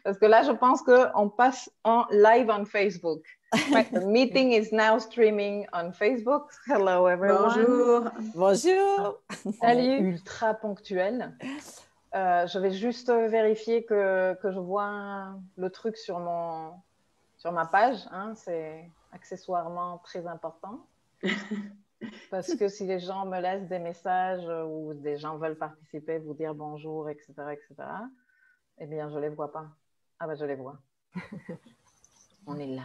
Parce que là, je pense qu'on passe en live on Facebook. The meeting is now streaming on Facebook. Hello everyone. Bonjour. Bonjour. On est ultra ponctuel. Je vais juste vérifier que je vois le truc sur ma page. Hein, c'est accessoirement très important. Parce que si les gens me laissent des messages ou des gens veulent participer, vous dire bonjour, etc., eh bien, je ne les vois pas. Ah ben, je les vois. On est là.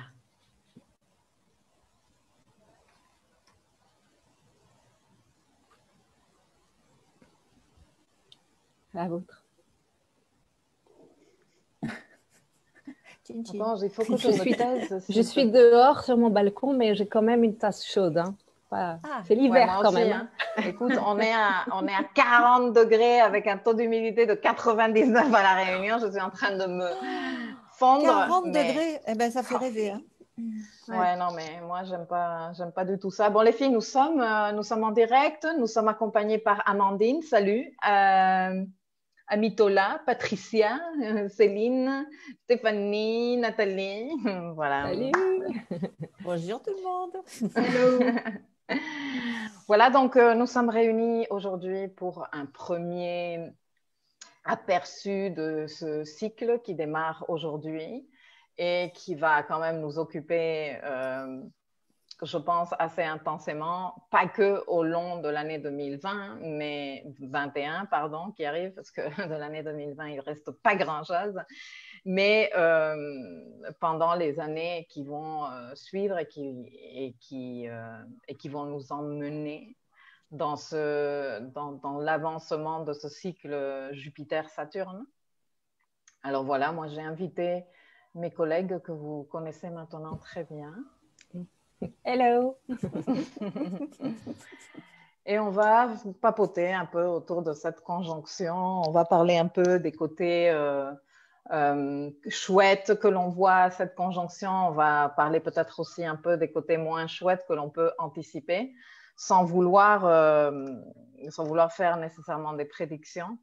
La vôtre. Attends, il faut que je me taise. Je suis dehors sur mon balcon, mais j'ai quand même une tasse chaude. Hein. C'est l'hiver quand même. Hein. Écoute, on est à 40 degrés avec un taux d'humidité de 99 à La Réunion. Je suis en train de me fondre. 40 degrés, eh ben, ça fait rêver. Hein. Ouais, non, mais moi, j'aime pas du tout ça. Bon, les filles, nous sommes en direct. Nous sommes accompagnés par Amandine. Salut. Amitola, Patricia, Céline, Stéphanie, Nathalie. Voilà. Salut. Bonjour tout le monde. Hello. Voilà, donc nous sommes réunis aujourd'hui pour un premier aperçu de ce cycle qui démarre aujourd'hui et qui va quand même nous occuper, je pense, assez intensément, pas que au long de l'année 2020, mais 21, pardon, qui arrive, parce que de l'année 2020, il ne reste pas grand-chose, mais pendant les années qui vont suivre et qui vont nous emmener dans l'avancement de ce cycle Jupiter-Saturne. Alors voilà, moi j'ai invité mes collègues que vous connaissez maintenant très bien. Hello. Et on va papoter un peu autour de cette conjonction. On va parler un peu des côtés chouettes que l'on voit à cette conjonction. On va parler peut-être aussi un peu des côtés moins chouettes que l'on peut anticiper sans vouloir faire nécessairement des prédictions.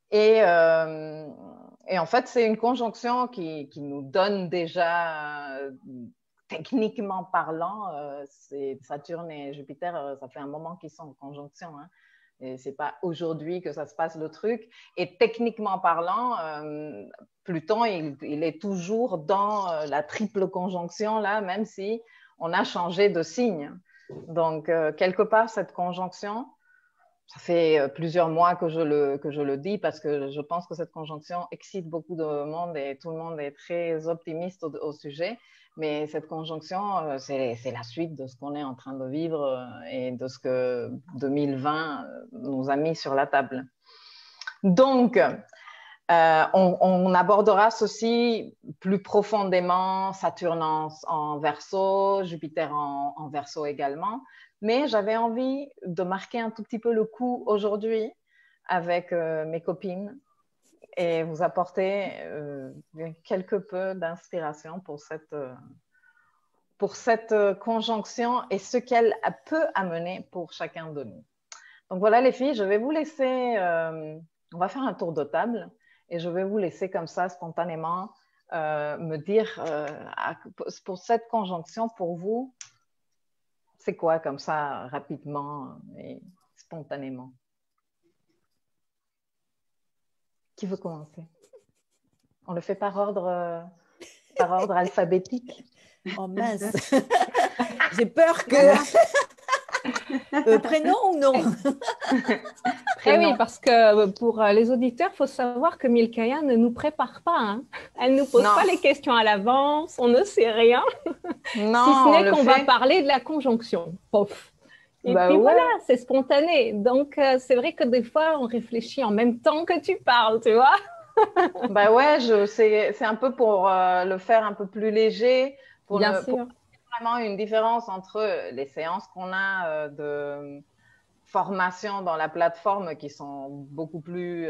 Et en fait, c'est une conjonction qui nous donne déjà... techniquement parlant, Saturne et Jupiter, ça fait un moment qu'ils sont en conjonction. Hein. Et c'est pas aujourd'hui que ça se passe le truc. Et techniquement parlant, Pluton, il est toujours dans la triple conjonction là, même si on a changé de signe. Donc quelque part cette conjonction, ça fait plusieurs mois que je le dis parce que je pense que cette conjonction excite beaucoup de monde et tout le monde est très optimiste au sujet. Mais cette conjonction, c'est la suite de ce qu'on est en train de vivre et de ce que 2020 nous a mis sur la table. Donc, on abordera ceci plus profondément, Saturne en Verseau, Jupiter en Verseau également. Mais j'avais envie de marquer un tout petit peu le coup aujourd'hui avec mes copines et vous apporter quelque peu d'inspiration pour cette conjonction et ce qu'elle peut amener pour chacun de nous. Donc voilà les filles, je vais vous laisser, on va faire un tour de table et je vais vous laisser comme ça spontanément me dire pour cette conjonction, pour vous, c'est quoi comme ça rapidement et spontanément? Qui veut commencer? On le fait par ordre alphabétique. Oh mince. J'ai peur que... prénom ou non? Eh oui, parce que pour les auditeurs, il faut savoir que Milkaya ne nous prépare pas. Hein. Elle ne nous pose pas les questions à l'avance, on ne sait rien. Non, si ce n'est qu'on va parler de la conjonction. Pof. Et puis voilà, c'est spontané. Donc, c'est vrai que des fois, on réfléchit en même temps que tu parles, tu vois. Bah ouais, c'est un peu pour le faire un peu plus léger, pour vraiment une différence entre les séances qu'on a de formation dans la plateforme qui sont beaucoup plus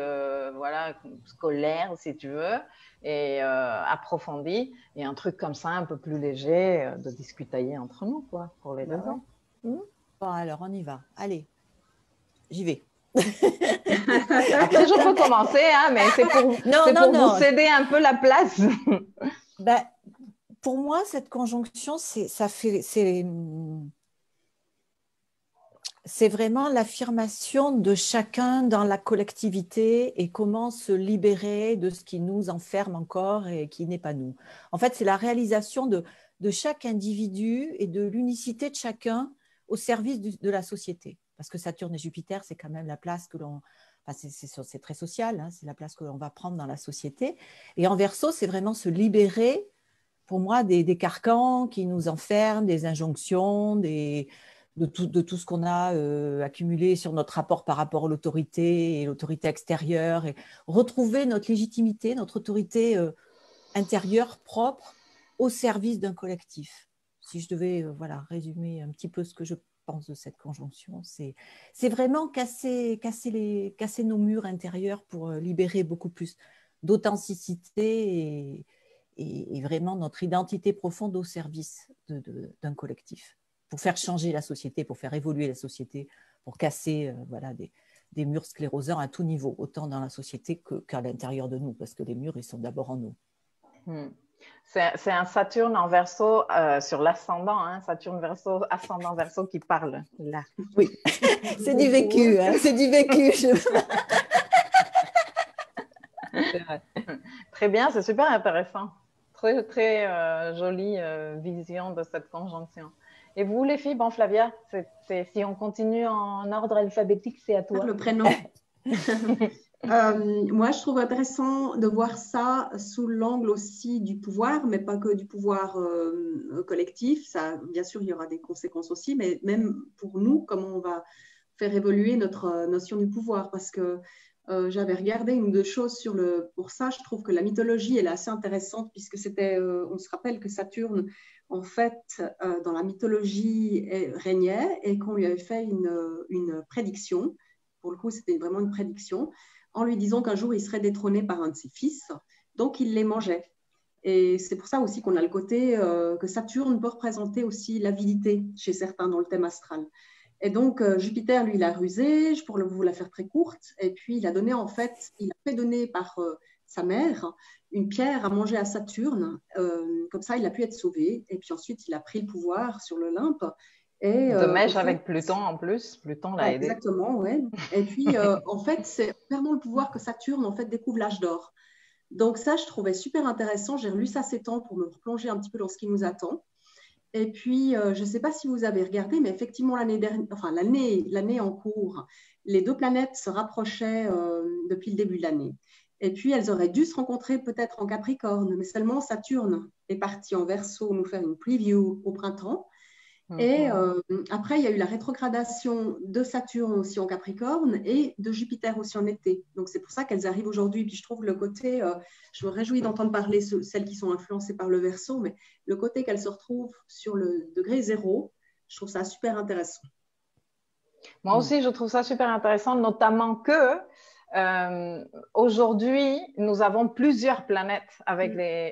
scolaires, si tu veux, et approfondies, et un truc comme ça, un peu plus léger, de discutailler entre nous, quoi, pour les deux ans. Bon, alors, on y va. Allez, j'y vais. Après, je peux commencer, hein, mais c'est pour vous céder un peu la place. Ben, pour moi, cette conjonction, c'est vraiment l'affirmation de chacun dans la collectivité et comment se libérer de ce qui nous enferme encore et qui n'est pas nous. En fait, c'est la réalisation de chaque individu et de l'unicité de chacun au service de la société. Parce que Saturne et Jupiter, c'est quand même la place que l'on... Enfin, c'est très social, hein, c'est la place que l'on va prendre dans la société. Et en Verseau, c'est vraiment se libérer, pour moi, des carcans qui nous enferment, des injonctions, de tout ce qu'on a accumulé sur notre rapport par rapport à l'autorité et l'autorité extérieure, et retrouver notre légitimité, notre autorité intérieure propre au service d'un collectif. Si je devais résumer un petit peu ce que je pense de cette conjonction, c'est vraiment casser nos murs intérieurs pour libérer beaucoup plus d'authenticité et vraiment notre identité profonde au service d'un collectif, pour faire changer la société, pour faire évoluer la société, pour casser des murs sclérosants à tout niveau, autant dans la société qu'à l'intérieur de nous, parce que les murs, ils sont d'abord en nous. C'est un Saturne en Verseau sur l'ascendant, hein, Saturne Verseau, ascendant Verseau qui parle là. Oui, c'est du vécu, hein, c'est du vécu. C'est vrai. Très bien, c'est super intéressant. Très, très jolie vision de cette conjonction. Et vous, les filles, bon, Flavia, si on continue en ordre alphabétique, c'est à toi. Le prénom. Moi, je trouve intéressant de voir ça sous l'angle aussi du pouvoir, mais pas que du pouvoir collectif. Ça, bien sûr, il y aura des conséquences aussi, mais même pour nous, comment on va faire évoluer notre notion du pouvoir. Parce que j'avais regardé une ou deux choses pour ça. Je trouve que la mythologie, elle est assez intéressante, puisque on se rappelle que Saturne, en fait, dans la mythologie, régnait et qu'on lui avait fait une prédiction. Pour le coup, c'était vraiment une prédiction, en lui disant qu'un jour, il serait détrôné par un de ses fils. Donc, il les mangeait. Et c'est pour ça aussi qu'on a le côté que Saturne peut représenter aussi l'avidité chez certains dans le thème astral. Et donc, Jupiter, lui, il a rusé, pour vous la faire très courte, et puis il a fait donner par sa mère une pierre à manger à Saturne, comme ça, il a pu être sauvé, et puis ensuite, il a pris le pouvoir sur l'Olympe. De mèche avec Pluton en plus, Pluton l'a aidé. Exactement, oui. Et puis, en fait, c'est perdant le pouvoir que Saturne, en fait, découvre l'âge d'or. Donc ça, je trouvais super intéressant, j'ai relu ça ces temps pour me replonger un petit peu dans ce qui nous attend. Et puis, je ne sais pas si vous avez regardé, mais effectivement, l'année en cours, les deux planètes se rapprochaient depuis le début de l'année. Et puis, elles auraient dû se rencontrer peut-être en Capricorne, mais seulement Saturne est parti en Verseau nous faire une preview au printemps. Et après, il y a eu la rétrogradation de Saturne aussi en Capricorne et de Jupiter aussi en été. Donc, c'est pour ça qu'elles arrivent aujourd'hui. Puis, je trouve le côté, je me réjouis d'entendre parler celles qui sont influencées par le Verseau, mais le côté qu'elles se retrouvent sur le degré 0, je trouve ça super intéressant. Moi aussi, je trouve ça super intéressant, notamment que aujourd'hui, nous avons plusieurs planètes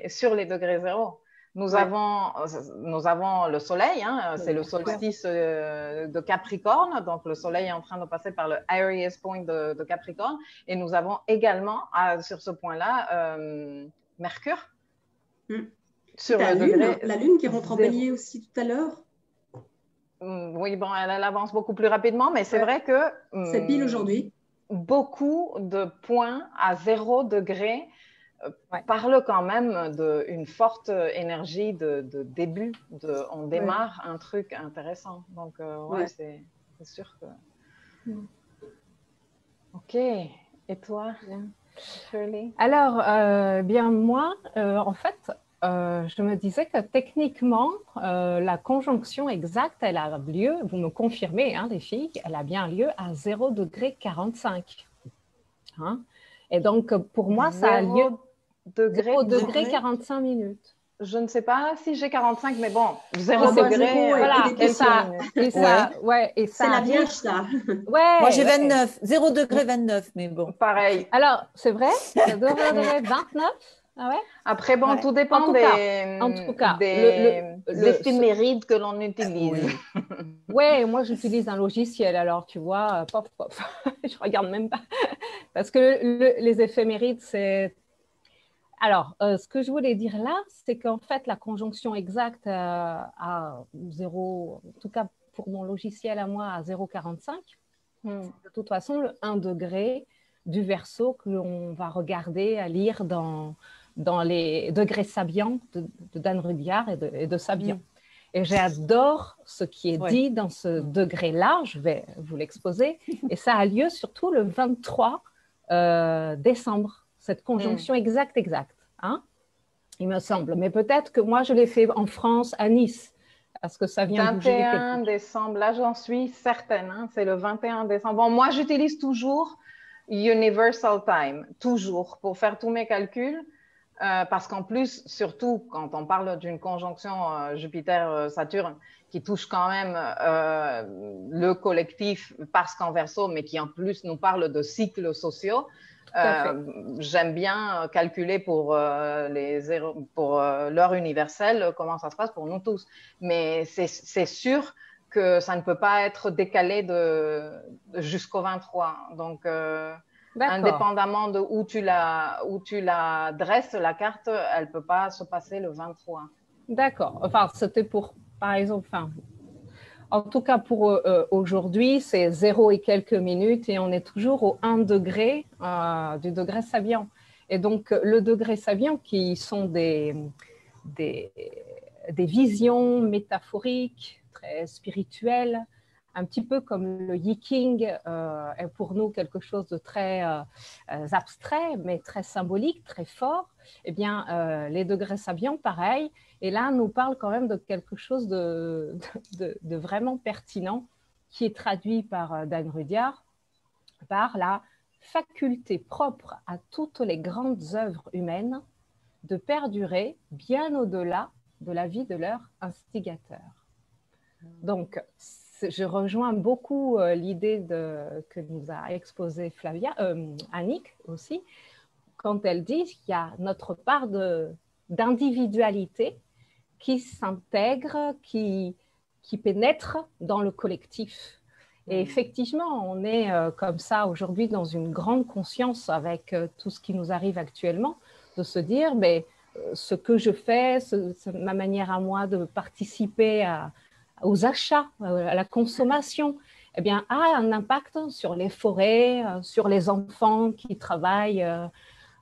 sur les degrés 0. Nous avons le Soleil, hein, c'est le solstice de Capricorne, donc le Soleil est en train de passer par le Aries Point de Capricorne, et nous avons également, sur ce point-là, Mercure. Sur la Lune qui rentre en Bélier aussi tout à l'heure. Oui, bon, elle avance beaucoup plus rapidement, mais c'est vrai que… c'est pile aujourd'hui. Beaucoup de points à 0 degré parle quand même d'une forte énergie de début. On démarre un truc intéressant. Donc, c'est sûr que… OK. Et toi, Shirley? Alors, bien moi, en fait, je me disais que techniquement, la conjonction exacte, elle a lieu, vous me confirmez, hein, les filles, elle a bien lieu à 0 degré 45. Hein? Et donc, pour moi, ça a lieu… 0 degré 45 minutes. Je ne sais pas si j'ai 45, mais bon, 0 degré. Voilà, et ça, c'est la Vierge, ça. Ouais, moi, j'ai 29, 0 degré 29, mais bon. Pareil. Alors, c'est vrai, 0 degré 29. Ah ouais? Après, bon, Ouais. tout dépend En tout cas, des éphémérides que l'on utilise. Oui. Ouais, moi j'utilise un logiciel, alors tu vois, pop, pop, je regarde même pas. Parce que les éphémérides, c'est. Alors, ce que je voulais dire là, c'est qu'en fait, la conjonction exacte à 0, en tout cas pour mon logiciel à moi, à 0,45, de toute façon le 1 degré du verso que l'on va regarder, à lire dans les degrés Sabian de Dan Rudyard et de Sabian. Et j'adore ce qui est dit dans ce degré-là, je vais vous l'exposer, et ça a lieu surtout le 23 décembre, cette conjonction exacte, hein, il me semble. Mais peut-être que moi, je l'ai fait en France, à Nice, parce que ça vient bouger. 21 décembre, là j'en suis certaine, hein, c'est le 21 décembre. Bon, moi j'utilise toujours Universal Time, toujours, pour faire tous mes calculs, parce qu'en plus, surtout quand on parle d'une conjonction Jupiter-Saturne qui touche quand même le collectif parce qu'en verso, mais qui en plus nous parle de cycles sociaux, j'aime bien calculer pour l'heure universelle comment ça se passe pour nous tous. Mais c'est sûr que ça ne peut pas être décalé jusqu'au 23. Donc, indépendamment de où tu la dresses, la carte, elle ne peut pas se passer le 23. D'accord. Enfin, c'était pour, par exemple, en tout cas pour aujourd'hui, c'est 0 et quelques minutes et on est toujours au 1 degré du degré Sabian. Et donc, le degré Sabian, qui sont des visions métaphoriques, très spirituelles, un petit peu comme le Yiking est pour nous quelque chose de très abstrait, mais très symbolique, très fort. Eh bien, les degrés Sabian, pareil. Et là, on nous parle quand même de quelque chose de vraiment pertinent qui est traduit par Dan Rudyard par la faculté propre à toutes les grandes œuvres humaines de perdurer bien au-delà de la vie de leur instigateur. Donc, je rejoins beaucoup l'idée que nous a exposée Annick aussi, quand elle dit qu'il y a notre part d'individualité qui s'intègre, qui pénètre dans le collectif. Et effectivement, on est comme ça aujourd'hui dans une grande conscience avec tout ce qui nous arrive actuellement, de se dire, mais ce que je fais, ma manière à moi de participer aux achats, à la consommation, eh bien, a un impact sur les forêts, sur les enfants qui travaillent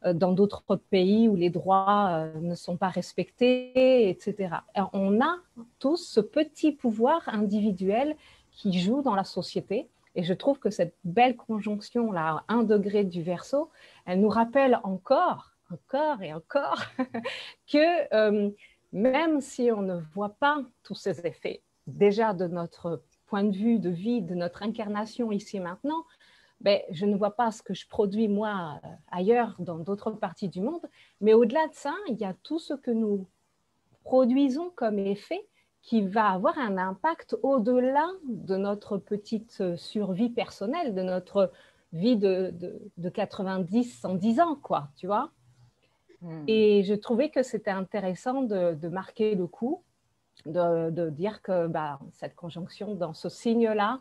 dans d'autres pays où les droits ne sont pas respectés, etc. Et on a tous ce petit pouvoir individuel qui joue dans la société. Et je trouve que cette belle conjonction-là, 1 degré du Verseau, elle nous rappelle encore et encore que même si on ne voit pas tous ces effets, déjà de notre point de vue de vie, de notre incarnation ici et maintenant, ben, je ne vois pas ce que je produis moi ailleurs dans d'autres parties du monde, mais au-delà de ça, il y a tout ce que nous produisons comme effet qui va avoir un impact au-delà de notre petite survie personnelle, de notre vie de 90, 110 ans, quoi, tu vois. Et je trouvais que c'était intéressant de marquer le coup, de dire que cette conjonction dans ce signe-là,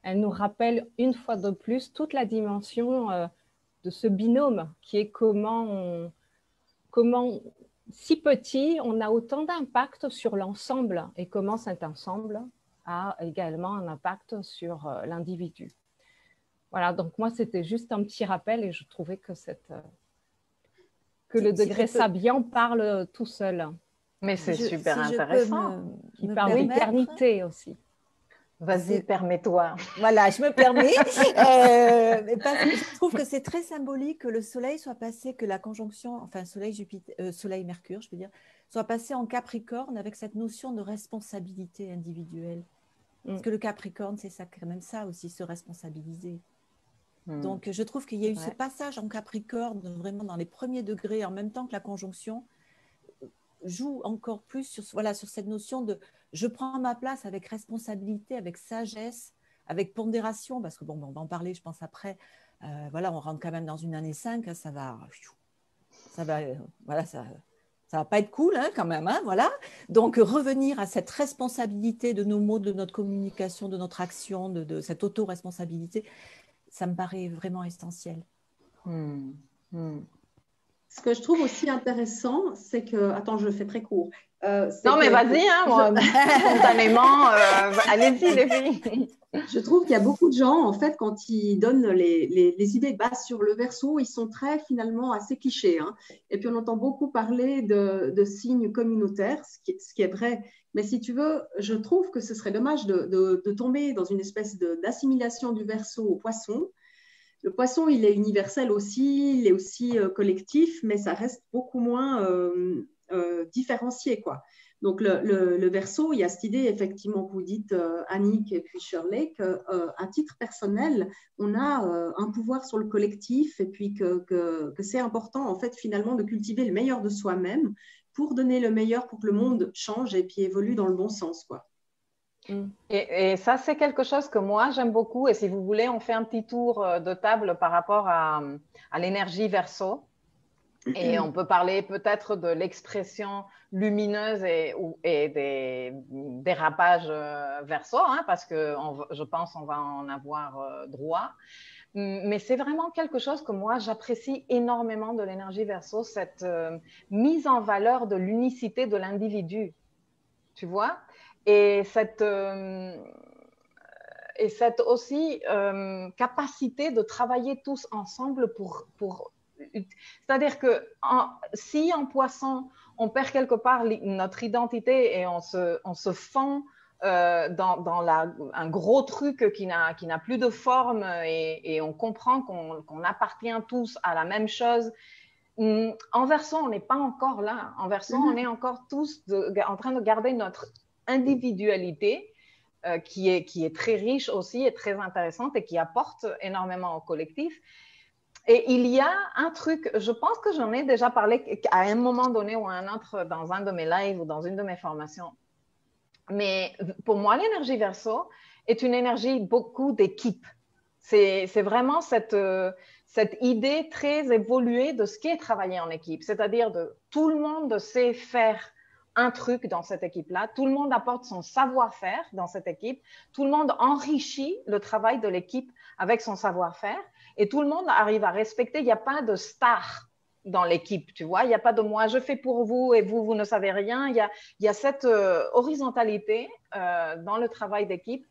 elle nous rappelle une fois de plus toute la dimension de ce binôme qui est comment, si petit, on a autant d'impact sur l'ensemble et comment cet ensemble a également un impact sur l'individu. Voilà, donc moi, c'était juste un petit rappel et je trouvais que, que le degré Sabian parle tout seul. Mais c'est super intéressant. Qui parle d'éternité aussi. Vas-y, permets-toi. Voilà, je me permets. Parce que je trouve que c'est très symbolique que le Soleil soit passé, que la conjonction, enfin Soleil-Mercure, je veux dire, soit passé en Capricorne avec cette notion de responsabilité individuelle. Parce que le Capricorne, c'est ça, quand même ça aussi, se responsabiliser. Donc, je trouve qu'il y a eu ce passage en Capricorne, vraiment dans les premiers degrés, en même temps que la conjonction, joue encore plus sur cette notion de je prends ma place avec responsabilité, avec sagesse, avec pondération, parce que on va en parler, je pense, après. On rentre quand même dans une année 5, ça va ça va, voilà, ça va pas être cool hein, quand même. Hein, voilà. Donc, revenir à cette responsabilité de nos mots, de notre communication, de notre action, de cette auto-responsabilité, ça me paraît vraiment essentiel. Ce que je trouve aussi intéressant, c'est que… Attends, je le fais très court. Non, mais vas-y, hein, spontanément, allez-y les filles. Je trouve qu'il y a beaucoup de gens, en fait, quand ils donnent les idées de base sur le Verseau, ils sont très, finalement, assez clichés. Hein. Et puis, on entend beaucoup parler de signes communautaires, ce qui est vrai. Mais si tu veux, je trouve que ce serait dommage de tomber dans une espèce d'assimilation du Verseau au Poisson. Le Poisson, il est universel aussi, il est aussi collectif, mais ça reste beaucoup moins différencié, quoi. Donc, le Verseau, il y a cette idée, effectivement, que vous dites, Annick et puis Shirley, qu'à titre personnel, on a un pouvoir sur le collectif et puis que c'est important, en fait, finalement, de cultiver le meilleur de soi-même pour donner le meilleur pour que le monde change et puis évolue dans le bon sens, quoi. Et ça, c'est quelque chose que moi, j'aime beaucoup. Et si vous voulez, on fait un petit tour de table par rapport à l'énergie Verseau. Et on peut parler peut-être de l'expression lumineuse et des dérapages Verseau, hein, parce que je pense qu'on va en avoir droit. Mais c'est vraiment quelque chose que moi, j'apprécie énormément de l'énergie Verseau, cette mise en valeur de l'unicité de l'individu, tu vois, et cette aussi capacité de travailler tous ensemble pour c'est-à-dire que si en Poisson, on perd quelque part notre identité et on se fond dans un gros truc qui n'a plus de forme et on comprend qu'on appartient tous à la même chose. En Verseau, on n'est pas encore là. En Verseau, on est encore tous en train de garder notre individualité qui est très riche aussi et très intéressante et qui apporte énormément au collectif. Et il y a un truc, je pense que j'en ai déjà parlé à un moment donné ou à un autre dans un de mes lives ou dans une de mes formations. Mais pour moi, l'énergie Verseau est une énergie beaucoup d'équipe. C'est vraiment cette idée très évoluée de ce qu'est travailler en équipe. C'est-à-dire de tout le monde sait faire un truc dans cette équipe-là. Tout le monde apporte son savoir-faire dans cette équipe. Tout le monde enrichit le travail de l'équipe avec son savoir-faire. Et tout le monde arrive à respecter. Il n'y a pas de star dans l'équipe, tu vois. Il n'y a pas de moi, je fais pour vous et vous ne savez rien. Il y a cette horizontalité dans le travail d'équipe.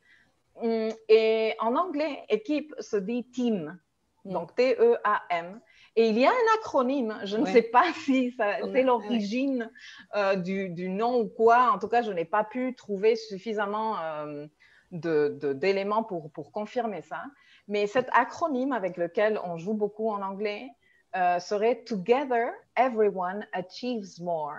Et en anglais, équipe se dit team, donc T-E-A-M. Et il y a un acronyme, je ne sais pas si c'est l'origine du nom ou quoi. En tout cas, je n'ai pas pu trouver suffisamment d'éléments pour confirmer ça. Mais cet acronyme avec lequel on joue beaucoup en anglais serait Together, everyone achieves more,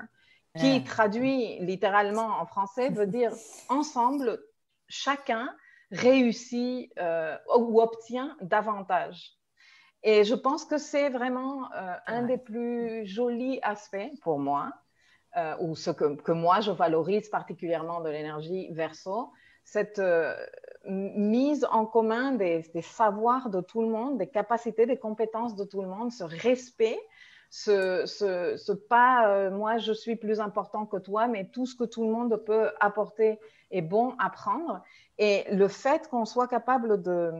qui traduit littéralement en français veut dire ensemble, chacun réussit ou obtient davantage. Et je pense que c'est vraiment un des plus jolis aspects pour moi, ou ce que moi je valorise particulièrement de l'énergie Verseau, cette mise en commun des savoirs de tout le monde, des capacités, des compétences de tout le monde, ce respect, ce pas moi je suis plus important que toi, mais tout ce que tout le monde peut apporter est bon à prendre. Et le fait qu'on soit capable de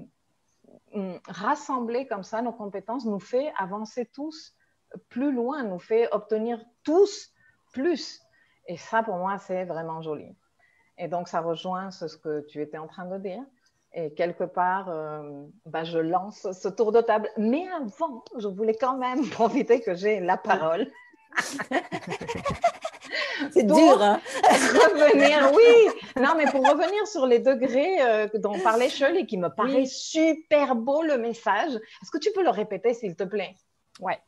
rassembler comme ça nos compétences nous fait avancer tous plus loin, nous fait obtenir tous plus. Et ça, pour moi, c'est vraiment joli. Et donc, ça rejoint ce que tu étais en train de dire. Et quelque part, je lance ce tour de table. Mais avant, je voulais quand même profiter que j'ai la parole. C'est dur, hein? Revenir, oui. Non, mais pour revenir sur les degrés dont parlait Shirley, qui me paraît super beau le message. Est-ce que tu peux le répéter, s'il te plaît? Ouais,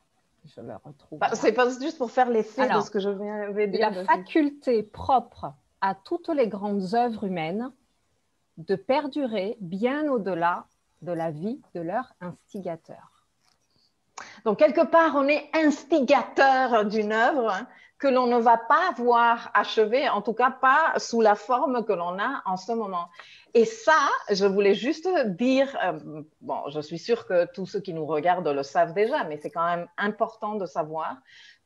je le retrouve. C'est pas juste pour faire l'effet de ce que je viens de dire. La faculté propre à toutes les grandes œuvres humaines de perdurer bien au-delà de la vie de leur instigateur. Donc, quelque part, on est instigateur d'une œuvre que l'on ne va pas voir achevée, en tout cas pas sous la forme que l'on a en ce moment. Et ça, je voulais juste dire, bon, je suis sûre que tous ceux qui nous regardent le savent déjà, mais c'est quand même important de savoir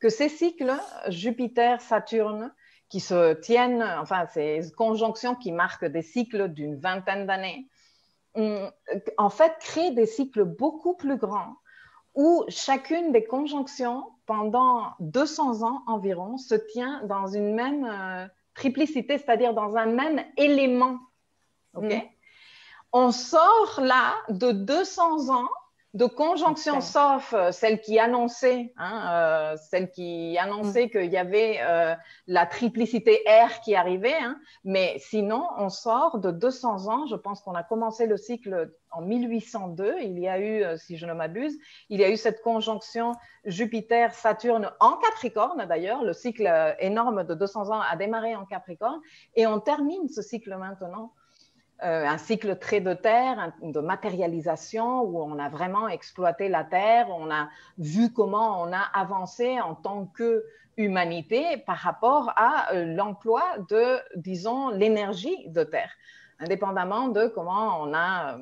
que ces cycles Jupiter-Saturne qui se tiennent, enfin, ces conjonctions qui marquent des cycles d'une vingtaine d'années, en fait, créent des cycles beaucoup plus grands où chacune des conjonctions, pendant 200 ans environ, se tient dans une même triplicité, c'est-à-dire dans un même élément. Okay? On sort là de 200 ans de conjonction, sauf celle qui annonçait, qu'il y avait la triplicité R qui arrivait, mais sinon, on sort de 200 ans. Je pense qu'on a commencé le cycle en 1802. Il y a eu, si je ne m'abuse, il y a eu cette conjonction Jupiter-Saturne en Capricorne, d'ailleurs. Le cycle énorme de 200 ans a démarré en Capricorne et on termine ce cycle maintenant. Un cycle très de terre, de matérialisation, où on a vraiment exploité la terre, on a vu comment on a avancé en tant qu'humanité par rapport à l'emploi de, disons, l'énergie de terre, indépendamment de comment on a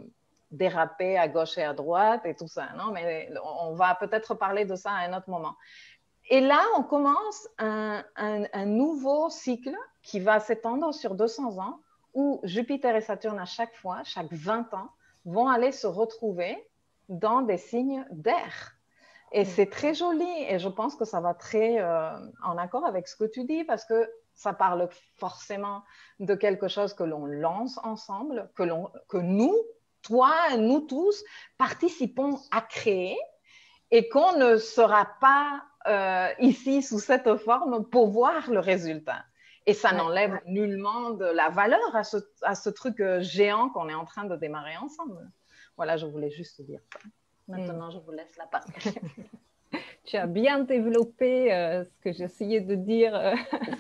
dérapé à gauche et à droite et tout ça. Non, mais on va peut-être parler de ça à un autre moment. Et là, on commence un nouveau cycle qui va s'étendre sur 200 ans, où Jupiter et Saturne, à chaque fois, chaque 20 ans, vont aller se retrouver dans des signes d'air. Et c'est très joli, et je pense que ça va très en accord avec ce que tu dis, parce que ça parle forcément de quelque chose que l'on lance ensemble, que nous, toi, nous tous, participons à créer, et qu'on ne sera pas ici sous cette forme pour voir le résultat. Et ça n'enlève nullement de la valeur à ce truc géant qu'on est en train de démarrer ensemble. Voilà, je voulais juste dire ça. Maintenant, je vous laisse la parole. Tu as bien développé ce que j'essayais de dire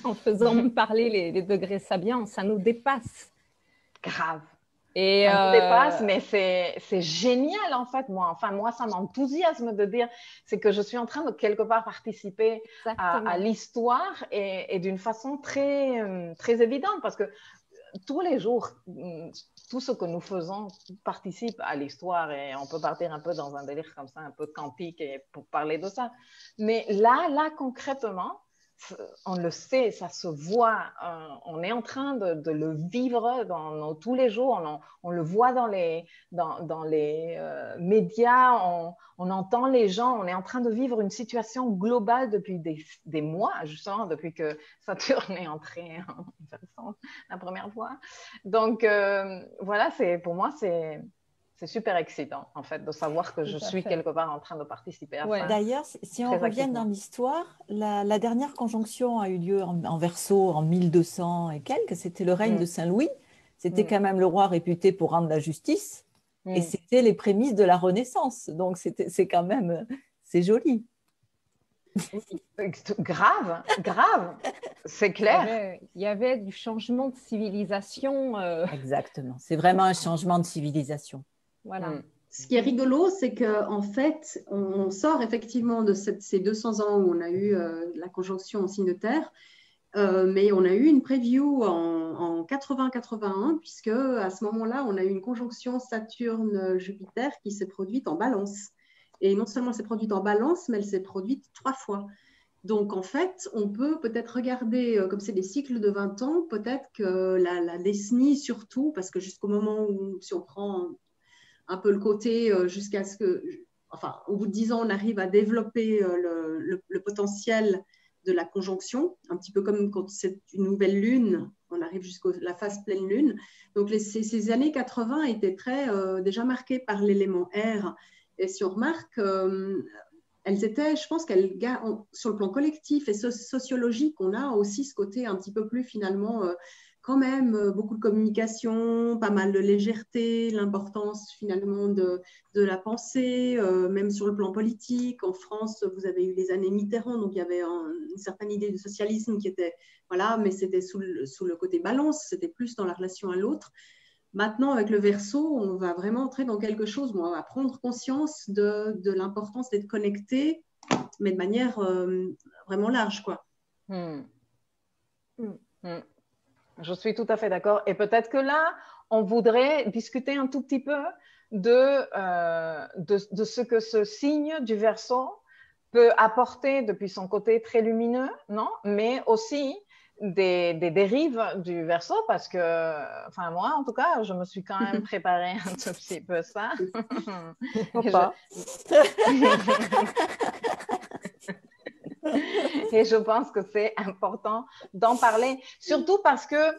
en faisant parler les degrés sabiens. Ça nous dépasse. Grave. Et ça nous dépasse, mais c'est génial en fait. Moi, ça m'enthousiasme de dire, c'est que je suis en train de quelque part participer à l'histoire et d'une façon très, très évidente, parce que tous les jours, tout ce que nous faisons participe à l'histoire, et on peut partir un peu dans un délire comme ça, un peu quantique pour parler de ça. Mais là concrètement, on le sait, ça se voit, on est en train de le vivre dans tous les jours, on le voit dans les médias, on entend les gens, on est en train de vivre une situation globale depuis des mois, justement, depuis que Saturne est entré en inversion la première fois. Donc, voilà, pour moi, c'est super excitant, en fait, de savoir que je suis quelque part en train de participer à ça. D'ailleurs, si on revient dans l'histoire, la dernière conjonction a eu lieu en Verseau en 1200 et quelques. C'était le règne de Saint-Louis. C'était quand même le roi réputé pour rendre la justice. Et c'était les prémices de la Renaissance. Donc, c'est quand même, c'est joli. Grave, c'est clair. Il y avait du changement de civilisation. Exactement, c'est vraiment un changement de civilisation. Voilà. Ce qui est rigolo, c'est qu'en fait, on sort effectivement de ces 200 ans où on a eu la conjonction en signe de terre, mais on a eu une preview en 80-81, puisque à ce moment-là, on a eu une conjonction Saturne-Jupiter qui s'est produite en balance. Et non seulement elle s'est produite en balance, mais elle s'est produite 3 fois. Donc, en fait, on peut peut-être regarder, comme c'est des cycles de 20 ans, peut-être que la décennie surtout, parce que jusqu'au moment où, si on prend un peu le côté jusqu'à ce que, enfin, au bout de 10 ans, on arrive à développer le potentiel de la conjonction, un petit peu comme quand c'est une nouvelle lune, on arrive jusqu'à la phase pleine lune. Donc, ces années 80 étaient déjà marquées par l'élément R. Et si on remarque, elles étaient, je pense qu'elles, sur le plan collectif et sociologique, on a aussi ce côté un petit peu plus finalement, quand même, beaucoup de communication, pas mal de légèreté, l'importance finalement de la pensée, même sur le plan politique. En France, vous avez eu les années Mitterrand, donc il y avait une certaine idée de socialisme qui était, voilà, mais c'était sous le côté balance, c'était plus dans la relation à l'autre. Maintenant, avec le Verseau, on va vraiment entrer dans quelque chose où on va prendre conscience de l'importance d'être connecté, mais de manière vraiment large, quoi. Hmm. Je suis tout à fait d'accord. Et peut-être que là, on voudrait discuter un tout petit peu de ce que ce signe du Verseau peut apporter depuis son côté très lumineux, non? Mais aussi des dérives du Verseau, parce que, enfin moi en tout cas, je me suis quand même préparé un tout petit peu ça. Et je pense que c'est important d'en parler, surtout parce que,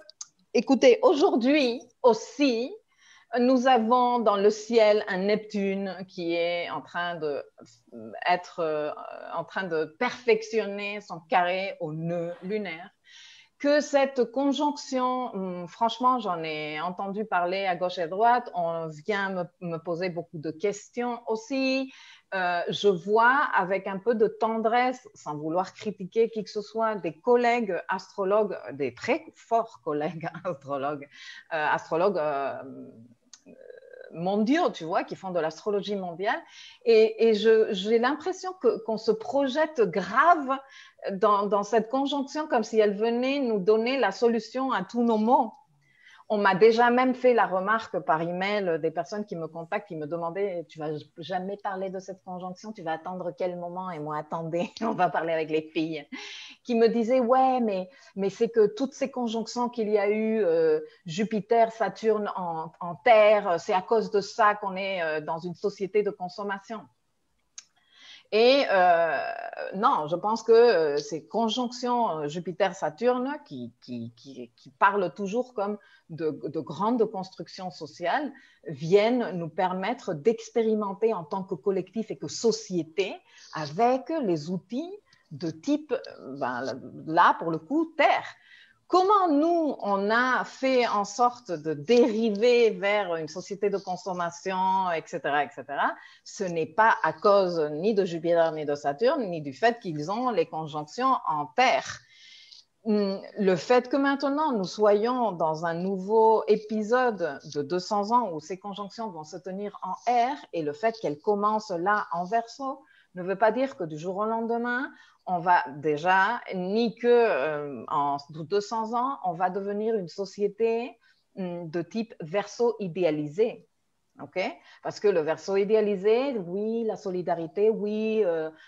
écoutez, aujourd'hui aussi, nous avons dans le ciel un Neptune qui est en train de perfectionner son carré au nœud lunaire. Que cette conjonction, franchement, j'en ai entendu parler à gauche et à droite, on vient me poser beaucoup de questions aussi. Je vois avec un peu de tendresse, sans vouloir critiquer qui que ce soit, des collègues astrologues, des très forts collègues astrologues mondiaux, tu vois, qui font de l'astrologie mondiale. Et j'ai l'impression qu'on se projette grave dans cette conjonction comme si elle venait nous donner la solution à tous nos maux. On m'a déjà même fait la remarque par email des personnes qui me contactent, qui me demandaient, tu vas jamais parler de cette conjonction, tu vas attendre quel moment? Et moi, attendez, on va parler avec les filles. Qui me disaient, ouais, mais c'est que toutes ces conjonctions qu'il y a eu, Jupiter, Saturne en Terre, c'est à cause de ça qu'on est dans une société de consommation. Et non, je pense que ces conjonctions Jupiter-Saturne qui parlent toujours comme de grandes constructions sociales viennent nous permettre d'expérimenter en tant que collectif et que société avec les outils de type, là pour le coup, Terre. Comment nous, on a fait en sorte de dériver vers une société de consommation, etc., etc., ce n'est pas à cause ni de Jupiter ni de Saturne, ni du fait qu'ils ont les conjonctions en Terre. Le fait que maintenant nous soyons dans un nouveau épisode de 200 ans où ces conjonctions vont se tenir en R et le fait qu'elles commencent là en Verseau ne veut pas dire que du jour au lendemain, on va déjà, ni que en 200 ans, on va devenir une société de type Verseau idéalisé. Okay? Parce que le Verseau idéalisé, oui, la solidarité, oui,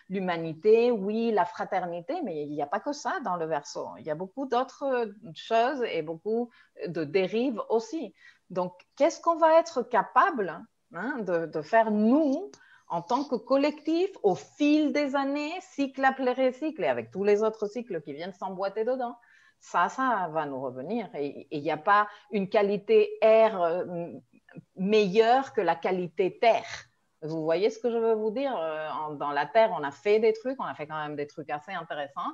l'humanité, oui, la fraternité, mais il n'y a pas que ça dans le Verseau. Il y a beaucoup d'autres choses et beaucoup de dérives aussi. Donc, qu'est-ce qu'on va être capable de faire, nous, en tant que collectif, au fil des années, cycle après cycle, et avec tous les autres cycles qui viennent s'emboîter dedans? Ça va nous revenir. Et il n'y a pas une qualité air meilleure que la qualité terre. Vous voyez ce que je veux vous dire? Dans la terre, on a fait des trucs, on a fait quand même des trucs assez intéressants,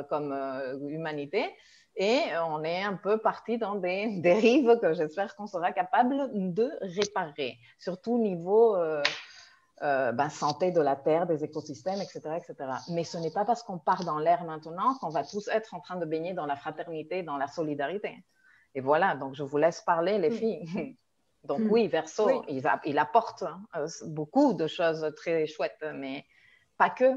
comme humanité, et on est un peu parti dans des dérives que j'espère qu'on sera capable de réparer, surtout au niveau santé de la terre, des écosystèmes, etc., etc. Mais ce n'est pas parce qu'on part dans l'air maintenant qu'on va tous être en train de baigner dans la fraternité, dans la solidarité. Et voilà, donc je vous laisse parler, les filles. Donc oui, Verseau, oui. Il apporte beaucoup de choses très chouettes, mais pas que.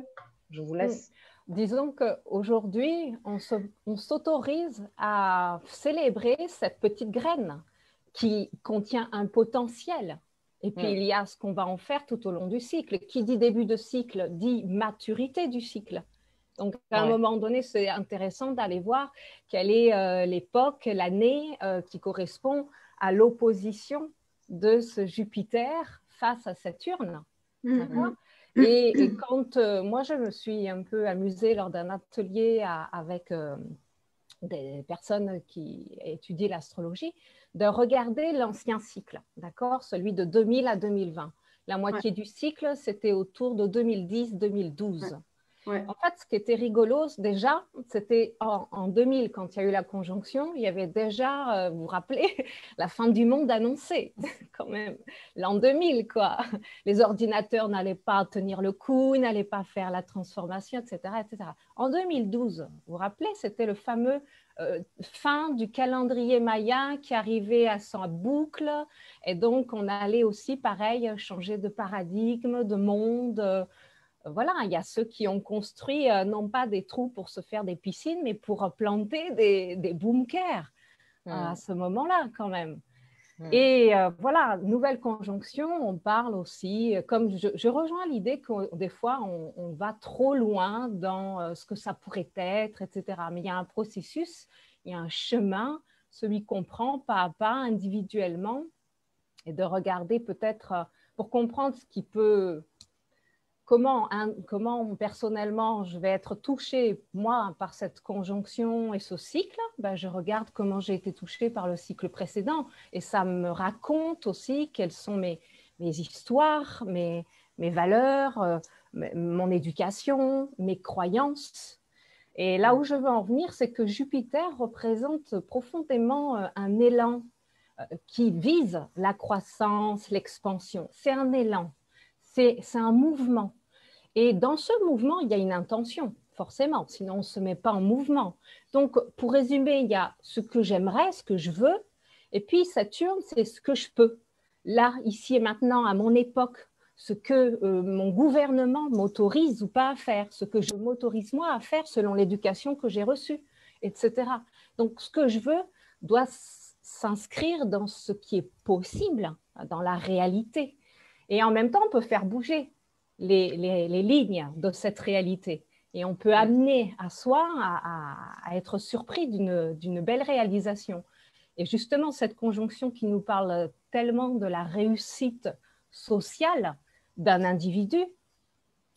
Je vous laisse. Disons qu'aujourd'hui, on s'autorise à célébrer cette petite graine qui contient un potentiel. Et puis, il y a ce qu'on va en faire tout au long du cycle. Qui dit début de cycle dit maturité du cycle. Donc, à un moment donné, c'est intéressant d'aller voir quelle est l'époque, l'année qui correspond à l'opposition de ce Jupiter face à Saturne. D'accord ? Et quand moi, je me suis un peu amusée lors d'un atelier avec des personnes qui étudient l'astrologie, de regarder l'ancien cycle, d'accord, celui de 2000 à 2020. La moitié du cycle, c'était autour de 2010-2012. Ouais. En fait, ce qui était rigolo, déjà, c'était en 2000, quand il y a eu la conjonction, il y avait déjà, vous vous rappelez, la fin du monde annoncée, quand même, l'an 2000, quoi. Les ordinateurs n'allaient pas tenir le coup, n'allaient pas faire la transformation, etc., etc. En 2012, vous vous rappelez, c'était le fameux fin du calendrier maya qui arrivait à sa boucle, et donc on allait aussi, pareil, changer de paradigme, de monde. Voilà, il y a ceux qui ont construit non pas des trous pour se faire des piscines, mais pour planter des bunkers à ce moment-là quand même. Et voilà, nouvelle conjonction, on parle aussi, comme je rejoins l'idée que des fois on va trop loin dans ce que ça pourrait être, etc. Mais il y a un processus, il y a un chemin, celui qu'on prend pas à pas individuellement, et de regarder peut-être pour comprendre ce qui peut... Comment personnellement je vais être touchée, moi, par cette conjonction et ce cycle, ben, je regarde comment j'ai été touchée par le cycle précédent. Et ça me raconte aussi quelles sont mes histoires, mes valeurs, mon éducation, mes croyances. Et là où je veux en venir, c'est que Jupiter représente profondément un élan qui vise la croissance, l'expansion. C'est un élan, c'est un mouvement. Et dans ce mouvement, il y a une intention, forcément, sinon on ne se met pas en mouvement. Donc, pour résumer, il y a ce que j'aimerais, ce que je veux, et puis Saturne, c'est ce que je peux. Là, ici et maintenant, à mon époque, ce que mon gouvernement m'autorise ou pas à faire, ce que je m'autorise moi à faire selon l'éducation que j'ai reçue, etc. Donc, ce que je veux doit s'inscrire dans ce qui est possible, dans la réalité. Et en même temps, on peut faire bouger les lignes de cette réalité. Et on peut amener à soi à être surpris d'une belle réalisation. Et justement, cette conjonction qui nous parle tellement de la réussite sociale d'un individu,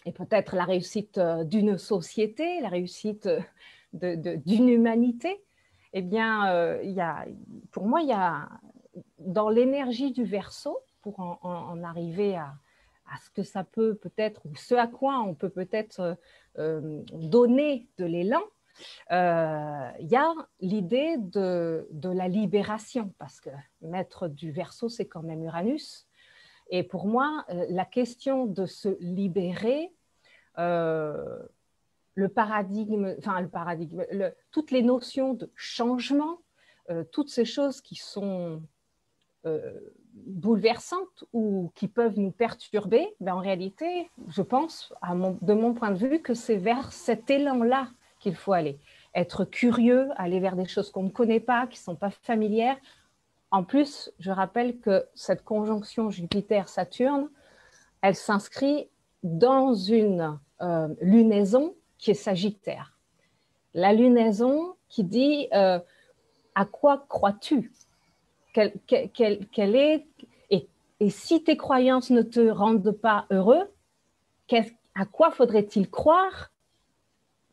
et peut-être la réussite d'une société, la réussite d'une humanité, eh bien, pour moi, il y a dans l'énergie du Verseau, pour en arriver à ce que ça peut peut-être, ou ce à quoi on peut peut-être donner de l'élan, il y a l'idée de la libération, parce que maître du Verseau, c'est quand même Uranus. Et pour moi, la question de se libérer, toutes les notions de changement, toutes ces choses qui sont bouleversantes ou qui peuvent nous perturber, ben en réalité, je pense, de mon point de vue, que c'est vers cet élan-là qu'il faut aller. Être curieux, aller vers des choses qu'on ne connaît pas, qui ne sont pas familières. En plus, je rappelle que cette conjonction Jupiter-Saturne, elle s'inscrit dans une lunaison qui est Sagittaire. La lunaison qui dit à quoi crois-tu ? Quelle est, et si tes croyances ne te rendent pas heureux, à quoi faudrait-il croire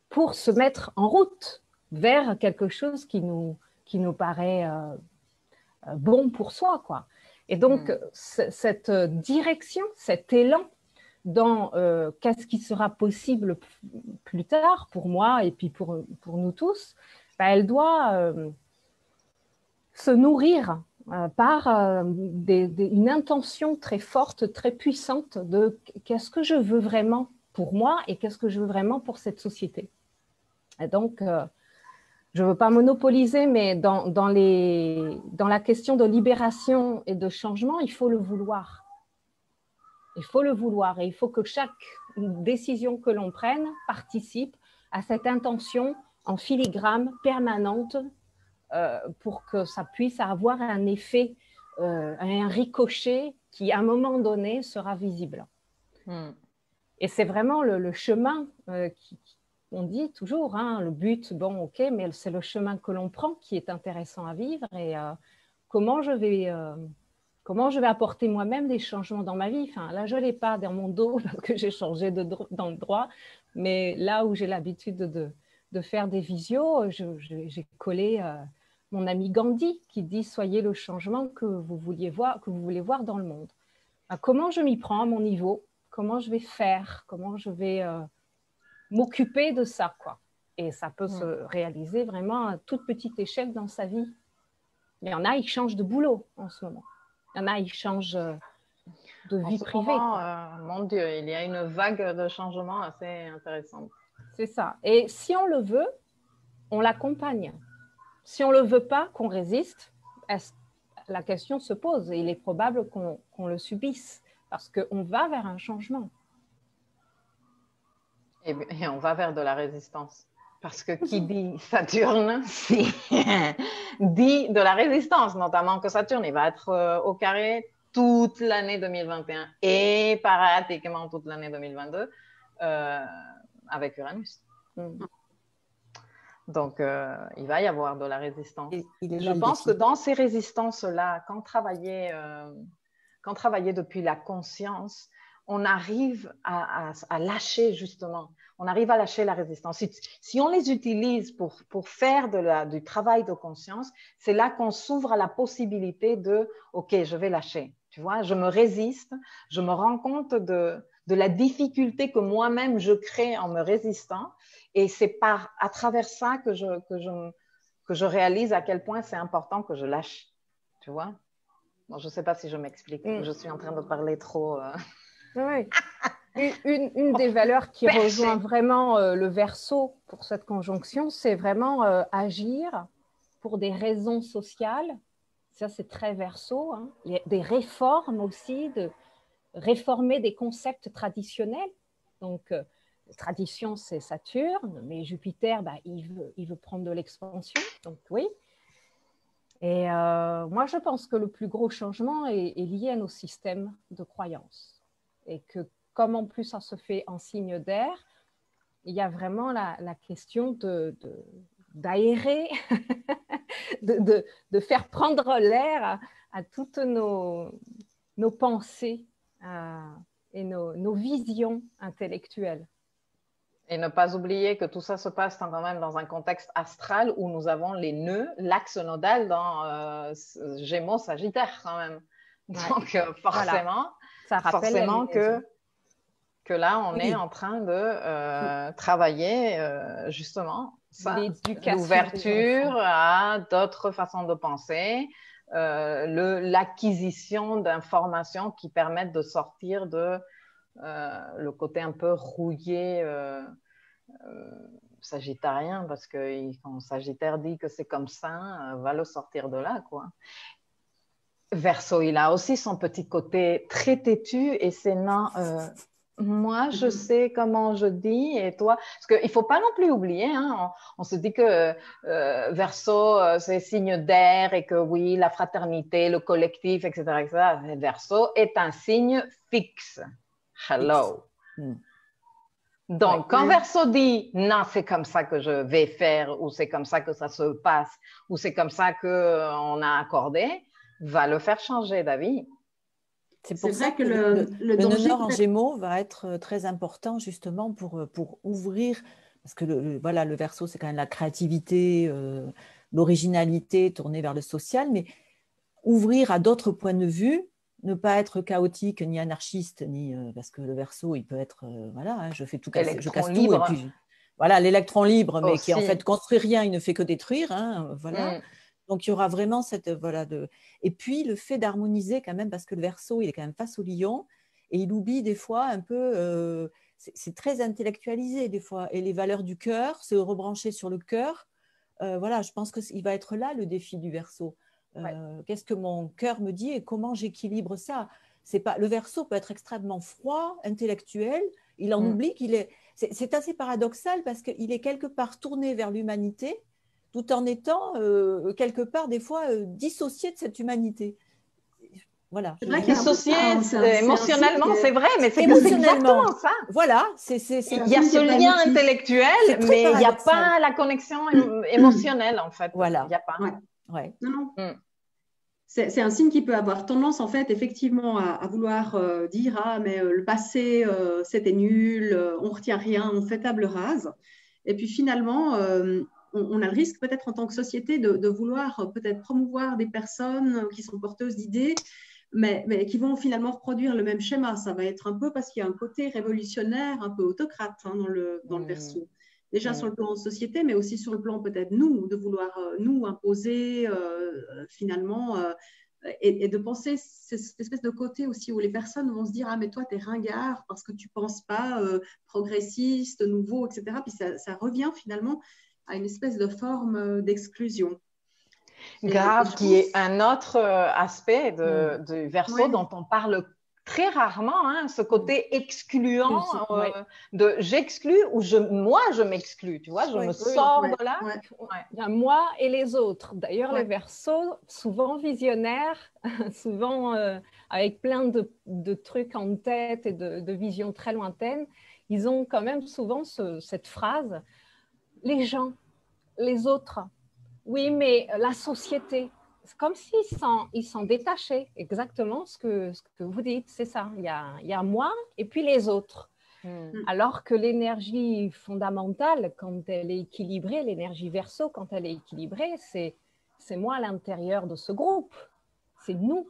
pour se mettre en route vers quelque chose qui nous paraît bon pour soi, quoi. Et donc, cette direction, cet élan dans qu'est-ce qui sera possible plus tard pour moi et puis pour nous tous, ben, elle doit se nourrir par une intention très forte, très puissante de qu'est-ce que je veux vraiment pour moi et qu'est-ce que je veux vraiment pour cette société. Et donc, je ne veux pas monopoliser, mais dans la question de libération et de changement, il faut le vouloir. Il faut le vouloir et il faut que chaque décision que l'on prenne participe à cette intention en filigrane permanente pour que ça puisse avoir un effet, un ricochet qui, à un moment donné, sera visible. Et c'est vraiment le chemin on dit toujours, hein, le but, bon, ok, mais c'est le chemin que l'on prend qui est intéressant à vivre et comment je vais apporter moi-même des changements dans ma vie. Enfin, là, je ne l'ai pas dans mon dos parce que j'ai changé dans le droit, mais là où j'ai l'habitude de faire des visios, j'ai collé mon ami Gandhi qui dit « Soyez le changement que vous voulez voir dans le monde ». Comment je m'y prends à mon niveau? Comment je vais faire? Comment je vais m'occuper de ça, quoi. Et ça peut se réaliser vraiment à toute petite échelle dans sa vie. Il y en a, ils changent de boulot en ce moment. Il y en a, ils changent de vie privée. Mon Dieu, il y a une vague de changements assez intéressante. C'est ça. Et si on le veut, on l'accompagne. Si on ne le veut pas, qu'on résiste, la question se pose et il est probable qu'on le subisse parce qu'on va vers un changement. Et on va vers de la résistance. Parce que qui dit Saturne, dit de la résistance, notamment que Saturne, il va être au carré toute l'année 2021 et pratiquement toute l'année 2022 avec Uranus. Donc, il va y avoir de la résistance. Je pense que dans ces résistances-là, quand travailler depuis la conscience, on arrive à lâcher justement. On arrive à lâcher la résistance. Si on les utilise pour faire du travail de conscience, c'est là qu'on s'ouvre à la possibilité de « Ok, je vais lâcher ». Tu vois, je me résiste, je me rends compte de la difficulté que moi-même je crée en me résistant. Et c'est à travers ça que je réalise à quel point c'est important que je lâche. Tu vois? Bon, je ne sais pas si je m'explique. Je suis en train de parler trop. Oui. Une des valeurs qui rejoint vraiment le Verseau pour cette conjonction, c'est vraiment agir pour des raisons sociales. Ça, c'est très Verseau. Hein. Il y a des réformes aussi, de réformer des concepts traditionnels. Donc, tradition, c'est Saturne, mais Jupiter, il veut prendre de l'expansion. Donc, oui. Et moi, je pense que le plus gros changement est lié à nos systèmes de croyances. Et que, comme en plus ça se fait en signe d'air, il y a vraiment la question d'aérer, de faire prendre l'air à toutes nos pensées et nos visions intellectuelles. Et ne pas oublier que tout ça se passe quand même dans un contexte astral où nous avons les nœuds, l'axe nodal dans Gémeaux, Sagittaire quand même. Donc forcément, ça forcément que là, on est en train de travailler justement l'ouverture à d'autres façons de penser, l'acquisition d'informations qui permettent de sortir de le côté un peu rouillé sagittarien, parce que quand Sagittaire dit que c'est comme ça, va le sortir de là, quoi. Verseau, il a aussi son petit côté très têtu et c'est non. Moi, je sais comment je dis et toi, parce qu'il ne faut pas non plus oublier, hein, on se dit que Verseau, c'est signe d'air et que oui, la fraternité, le collectif, etc. Verseau est un signe fixe. Hello. Donc, quand Verseau dit « non, c'est comme ça que je vais faire » ou « c'est comme ça que ça se passe » ou « c'est comme ça qu'on a accordé », va le faire changer d'avis. C'est pour ça que le nœud en Gémeaux va être très important justement pour ouvrir, parce que le Verseau, c'est quand même la créativité, l'originalité tournée vers le social, mais ouvrir à d'autres points de vue, ne pas être chaotique ni anarchiste, ni parce que le Verseau, il peut être, je fais tout casser, je casse tout, et puis voilà, l'électron libre, mais qui en fait construit rien, il ne fait que détruire, hein, voilà. Donc, il y aura vraiment cette… Et puis, le fait d'harmoniser quand même, parce que le Verseau, il est quand même face au Lion, et il oublie des fois un peu… c'est très intellectualisé des fois. Et les valeurs du cœur, se rebrancher sur le cœur. Je pense qu'il va être là, le défi du Verseau. Qu'est-ce que mon cœur me dit et comment j'équilibre ça? Le Verseau peut être extrêmement froid, intellectuel. Il en oublie qu'il est… C'est assez paradoxal parce qu'il est quelque part tourné vers l'humanité, tout en étant quelque part des fois dissocié de cette humanité. Voilà. C'est vrai dissocié émotionnellement, c'est vrai, mais c'est exactement ça. Voilà, il y a ce lien intellectuel, mais il n'y a pas la connexion émotionnelle en fait. Voilà. Il n'y a pas. Ouais. Non. C'est un signe qui peut avoir tendance en fait effectivement à vouloir dire mais le passé c'était nul, on ne retient rien, on fait table rase. Et puis finalement on a le risque peut-être en tant que société de vouloir peut-être promouvoir des personnes qui sont porteuses d'idées mais qui vont finalement reproduire le même schéma. Ça va être un peu parce qu'il y a un côté révolutionnaire, un peu autocrate dans le Verseau. Déjà sur le plan de société, mais aussi sur le plan peut-être nous, de vouloir nous imposer finalement et de penser cette espèce de côté aussi où les personnes vont se dire « Ah, mais toi, t'es ringard parce que tu ne penses pas progressiste, nouveau, etc. » Puis ça revient finalement à une espèce de forme d'exclusion. Grave, qui est un autre aspect du Verseau dont on parle très rarement, hein, ce côté excluant de j'exclus ou moi je m'exclus, tu vois, je me sors de là. Il y a moi et les autres. D'ailleurs, les Verseaux, souvent visionnaires, souvent avec plein de trucs en tête et de visions très lointaines, ils ont quand même souvent cette phrase « les gens, les autres ». Oui, mais la société, c'est comme s'ils s'en détachaient. Exactement ce que vous dites, c'est ça. Il y a moi et puis les autres. Alors que l'énergie fondamentale, quand elle est équilibrée, l'énergie Verseau, quand elle est équilibrée, c'est moi à l'intérieur de ce groupe. C'est nous.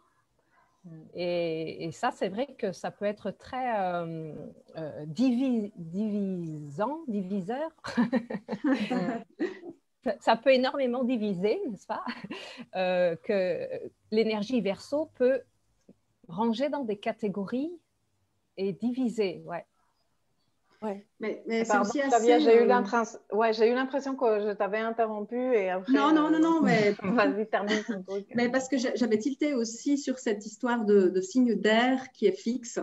Et ça, c'est vrai que ça peut être très diviseur. Ça peut énormément diviser, n'est-ce pas? Que l'énergie Verseau peut ranger dans des catégories et diviser, Mais c'est pardon, aussi Flavia, assez... j'ai eu l'impression que je t'avais interrompu et après... Non, mais... Vas-y, termine ton truc. Mais parce que j'avais tilté aussi sur cette histoire de signe d'air qui est fixe,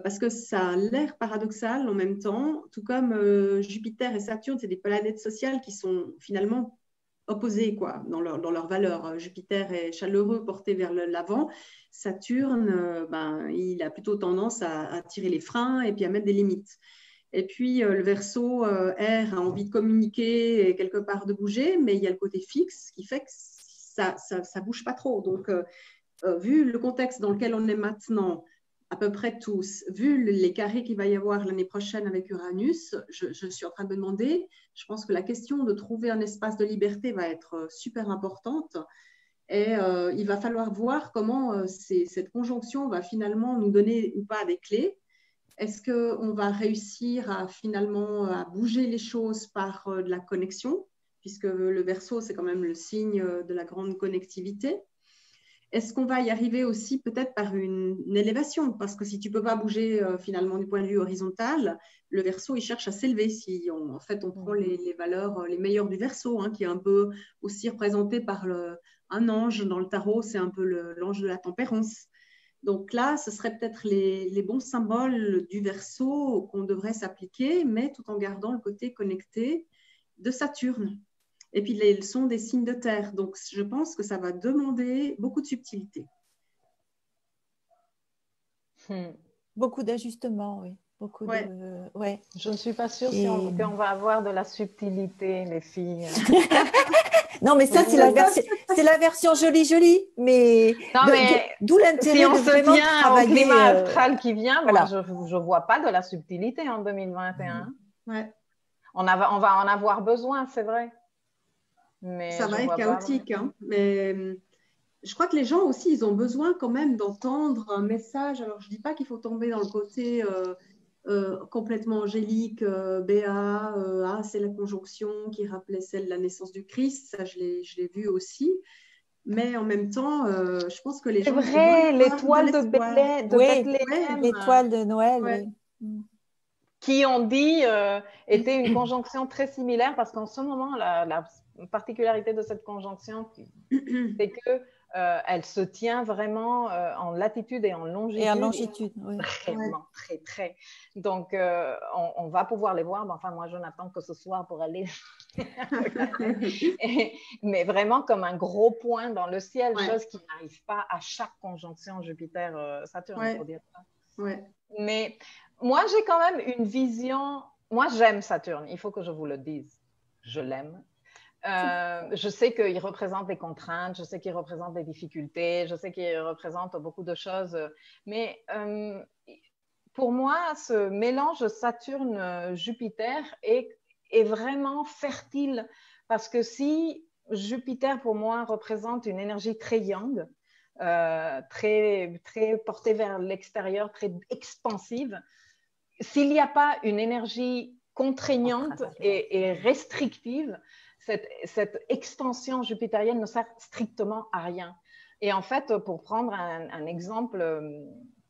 parce que ça a l'air paradoxal en même temps, tout comme Jupiter et Saturne, c'est des planètes sociales qui sont finalement opposées quoi, dans leur valeur. Jupiter est chaleureux, porté vers l'avant. Saturne, il a plutôt tendance à tirer les freins et puis à mettre des limites. Et puis, le Verseau, air, a envie de communiquer et quelque part de bouger, mais il y a le côté fixe qui fait que ça ne bouge pas trop. Donc, vu le contexte dans lequel on est maintenant, à peu près tous, vu les carrés qu'il va y avoir l'année prochaine avec Uranus, je suis en train de me demander, je pense que la question de trouver un espace de liberté va être super importante. Et il va falloir voir comment cette conjonction va finalement nous donner ou pas des clés. Est-ce qu'on va réussir à finalement à bouger les choses par de la connexion, puisque le Verseau, c'est quand même le signe de la grande connectivité. Est-ce qu'on va y arriver aussi peut-être par une élévation? Parce que si tu ne peux pas bouger finalement du point de vue horizontal, le Verseau, il cherche à s'élever. Si on prend les valeurs les meilleures du Verseau, hein, qui est un peu aussi représenté par un ange dans le tarot, c'est un peu l'ange de la tempérance. Donc là, ce serait peut-être les bons symboles du Verseau qu'on devrait s'appliquer, mais tout en gardant le côté connecté de Saturne. Et puis les leçons des signes de terre. Donc je pense que ça va demander beaucoup de subtilité. Beaucoup d'ajustements, oui. Je ne suis pas sûre qu'on va avoir de la subtilité, les filles. Non, mais ça, c'est la version jolie, mais d'où l'intérêt si on de vraiment travailler. Au climat astral qui vient, voilà. Moi, je ne vois pas de la subtilité en 2021. On va en avoir besoin, c'est vrai. Mais ça va être chaotique, hein. Mais je crois que les gens aussi, ils ont besoin quand même d'entendre un message. Alors, je ne dis pas qu'il faut tomber dans le côté complètement angélique, Béa, c'est la conjonction qui rappelait celle de la naissance du Christ. Ça, je l'ai vu aussi. Mais en même temps, je pense que les gens... C'est vrai, l'étoile de Bethléem. L'étoile de Noël, oui. Qui, on dit, était une conjonction très similaire parce qu'en ce moment, la particularité de cette conjonction, c'est que elle se tient vraiment en latitude et en longitude. Et en longitude, oui. Vraiment, très. Donc, on va pouvoir les voir. Mais enfin, moi, je n'attends que ce soir pour aller mais vraiment comme un gros point dans le ciel, chose qui n'arrive pas à chaque conjonction Jupiter-Saturne, pour dire ça. Mais moi, j'ai quand même une vision. Moi, j'aime Saturne. Il faut que je vous le dise. Je l'aime. Je sais qu'il représente des contraintes, je sais qu'il représente des difficultés, je sais qu'il représente beaucoup de choses, mais pour moi, ce mélange Saturne-Jupiter est vraiment fertile parce que si Jupiter, pour moi, représente une énergie très yang, très, très portée vers l'extérieur, très expansive, s'il n'y a pas une énergie contraignante et restrictive, cette expansion jupitérienne ne sert strictement à rien. Et en fait, pour prendre un exemple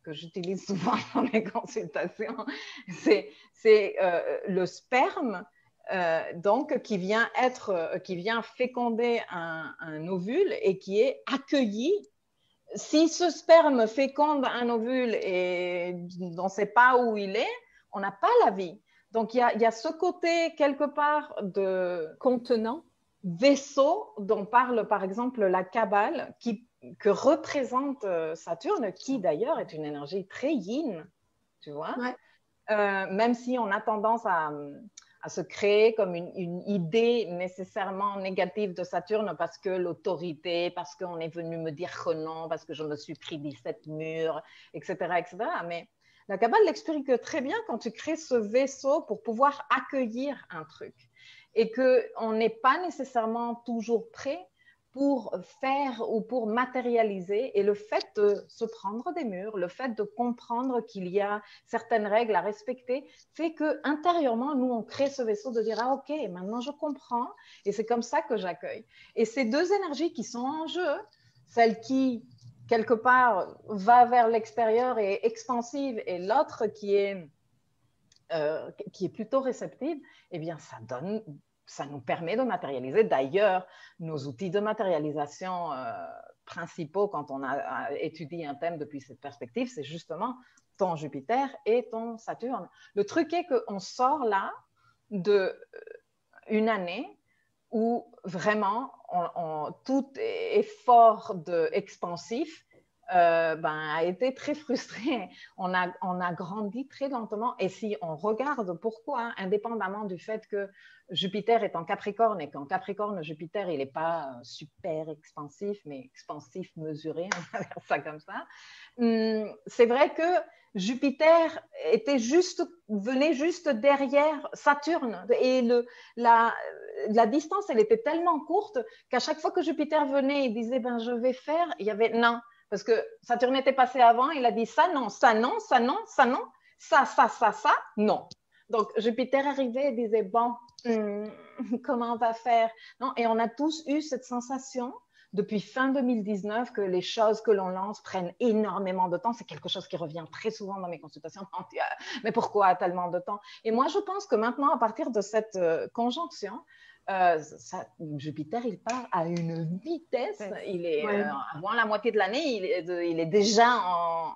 que j'utilise souvent dans mes consultations, c'est le sperme donc, qui vient féconder un ovule et qui est accueilli. Si ce sperme féconde un ovule et on ne sait pas où il est, on n'a pas la vie. Donc, il y a ce côté, quelque part, de contenant, vaisseau dont parle, par exemple, la Kabbale, que représente Saturne, qui, d'ailleurs, est une énergie très yin, tu vois. Ouais. Même si on a tendance à se créer comme une idée nécessairement négative de Saturne parce que l'autorité, parce qu'on est venu me dire que non, parce que je me suis pris 17 murs, etc., etc. Mais la Kabbale l'explique très bien quand tu crées ce vaisseau pour pouvoir accueillir un truc et qu'on n'est pas nécessairement toujours prêt pour faire ou pour matérialiser. Et le fait de se prendre des murs, le fait de comprendre qu'il y a certaines règles à respecter, fait qu'intérieurement, nous, on crée ce vaisseau de dire « Ah, ok, maintenant je comprends et c'est comme ça que j'accueille ». Et ces deux énergies qui sont en jeu, celle qui, quelque part, va vers l'extérieur et est expansive et l'autre qui est plutôt réceptive, eh bien, ça nous permet de matérialiser. D'ailleurs, nos outils de matérialisation principaux, quand on a étudié un thème depuis cette perspective, c'est justement ton Jupiter et ton Saturne. Le truc est qu'on sort là d'une année où vraiment tout effort expansif a été très frustré. On a grandi très lentement. Et si on regarde pourquoi, indépendamment du fait que Jupiter est en Capricorne et qu'en Capricorne, Jupiter, il n'est pas super expansif, mais expansif mesuré, on va dire ça comme ça. C'est vrai que Jupiter venait juste derrière Saturne. Et la distance, elle était tellement courte qu'à chaque fois que Jupiter venait et disait « je vais faire », il y avait « non ». Parce que Saturne était passé avant, il a dit ça, non, ça, non, ça, non, ça, non, ça, non. Donc Jupiter arrivait et disait bon, comment on va faire? Non, et on a tous eu cette sensation depuis fin 2019 que les choses que l'on lance prennent énormément de temps. C'est quelque chose qui revient très souvent dans mes consultations. Mais pourquoi tellement de temps? Et moi, je pense que maintenant, à partir de cette conjonction, Jupiter, il part à une vitesse. Il est avant la moitié de l'année, il est déjà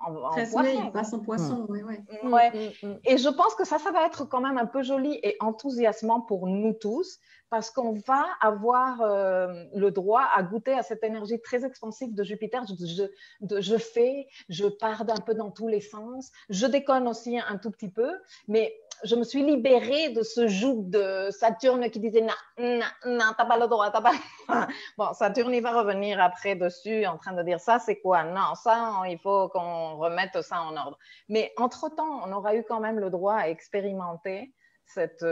en poisson. Il passe en poisson, oui. Et je pense que ça va être quand même un peu joli et enthousiasmant pour nous tous, parce qu'on va avoir le droit à goûter à cette énergie très expansive de Jupiter. Je pars d'un peu dans tous les sens. Je déconne aussi un tout petit peu, mais je me suis libérée de ce joug de Saturne qui disait non, t'as pas le droit, t'as pas le droit. Bon, Saturne, il va revenir après dessus en train de dire ça, c'est quoi? Non, ça, il faut qu'on remette ça en ordre. Mais entre-temps, on aura eu quand même le droit à expérimenter cette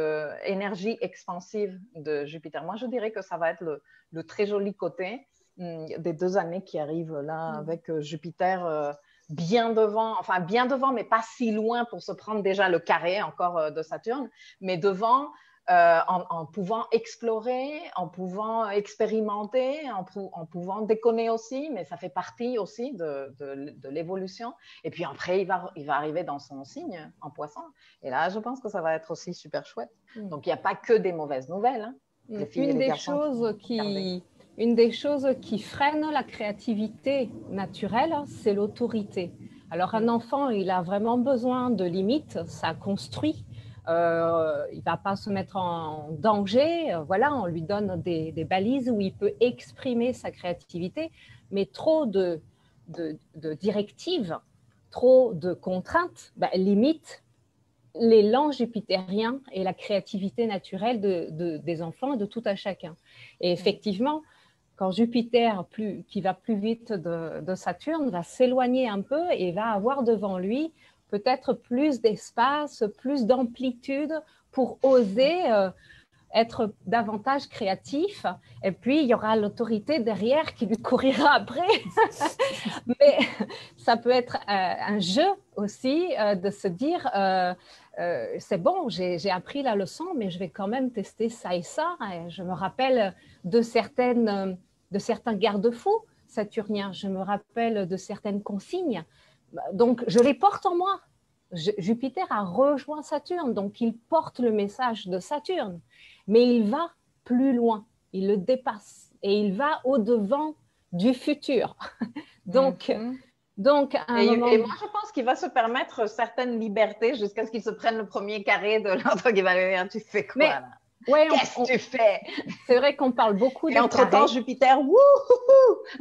énergie expansive de Jupiter. Moi, je dirais que ça va être le très joli côté des 2 années qui arrivent là avec Jupiter bien devant, mais pas si loin pour se prendre déjà le carré encore de Saturne, mais devant en pouvant explorer, en pouvant expérimenter, en pouvant déconner aussi, mais ça fait partie aussi de l'évolution. Et puis après, il va arriver dans son signe en poisson. Et là, je pense que ça va être aussi super chouette. Donc, il n'y a pas que des mauvaises nouvelles. Hein. Les filles et les garçons Une des choses qui freine la créativité naturelle, c'est l'autorité. Alors, un enfant, il a vraiment besoin de limites, ça construit. Il ne va pas se mettre en danger. Voilà, on lui donne des balises où il peut exprimer sa créativité, mais trop de directives, trop de contraintes limite l'élan jupitérien et la créativité naturelle des enfants et de tout un chacun. Et effectivement, quand Jupiter, qui va plus vite de Saturne, va s'éloigner un peu et va avoir devant lui peut-être plus d'espace, plus d'amplitude pour oser être davantage créatif. Et puis, il y aura l'autorité derrière qui lui courira après. Mais ça peut être un jeu aussi de se dire, c'est bon, j'ai appris la leçon, mais je vais quand même tester ça et ça. Et je me rappelle de certains garde-fous saturniens, je me rappelle de certaines consignes. Donc, je les porte en moi. Jupiter a rejoint Saturne, donc il porte le message de Saturne, mais il va plus loin, il le dépasse et il va au-devant du futur. Donc, à un moment... Et moi, je pense qu'il va se permettre certaines libertés jusqu'à ce qu'il se prenne le premier carré de l'ordre qui va lui dire, tu fais quoi là? Ouais, qu'est-ce que tu fais? C'est vrai qu'on parle beaucoup et entre-temps, Jupiter, wouhou!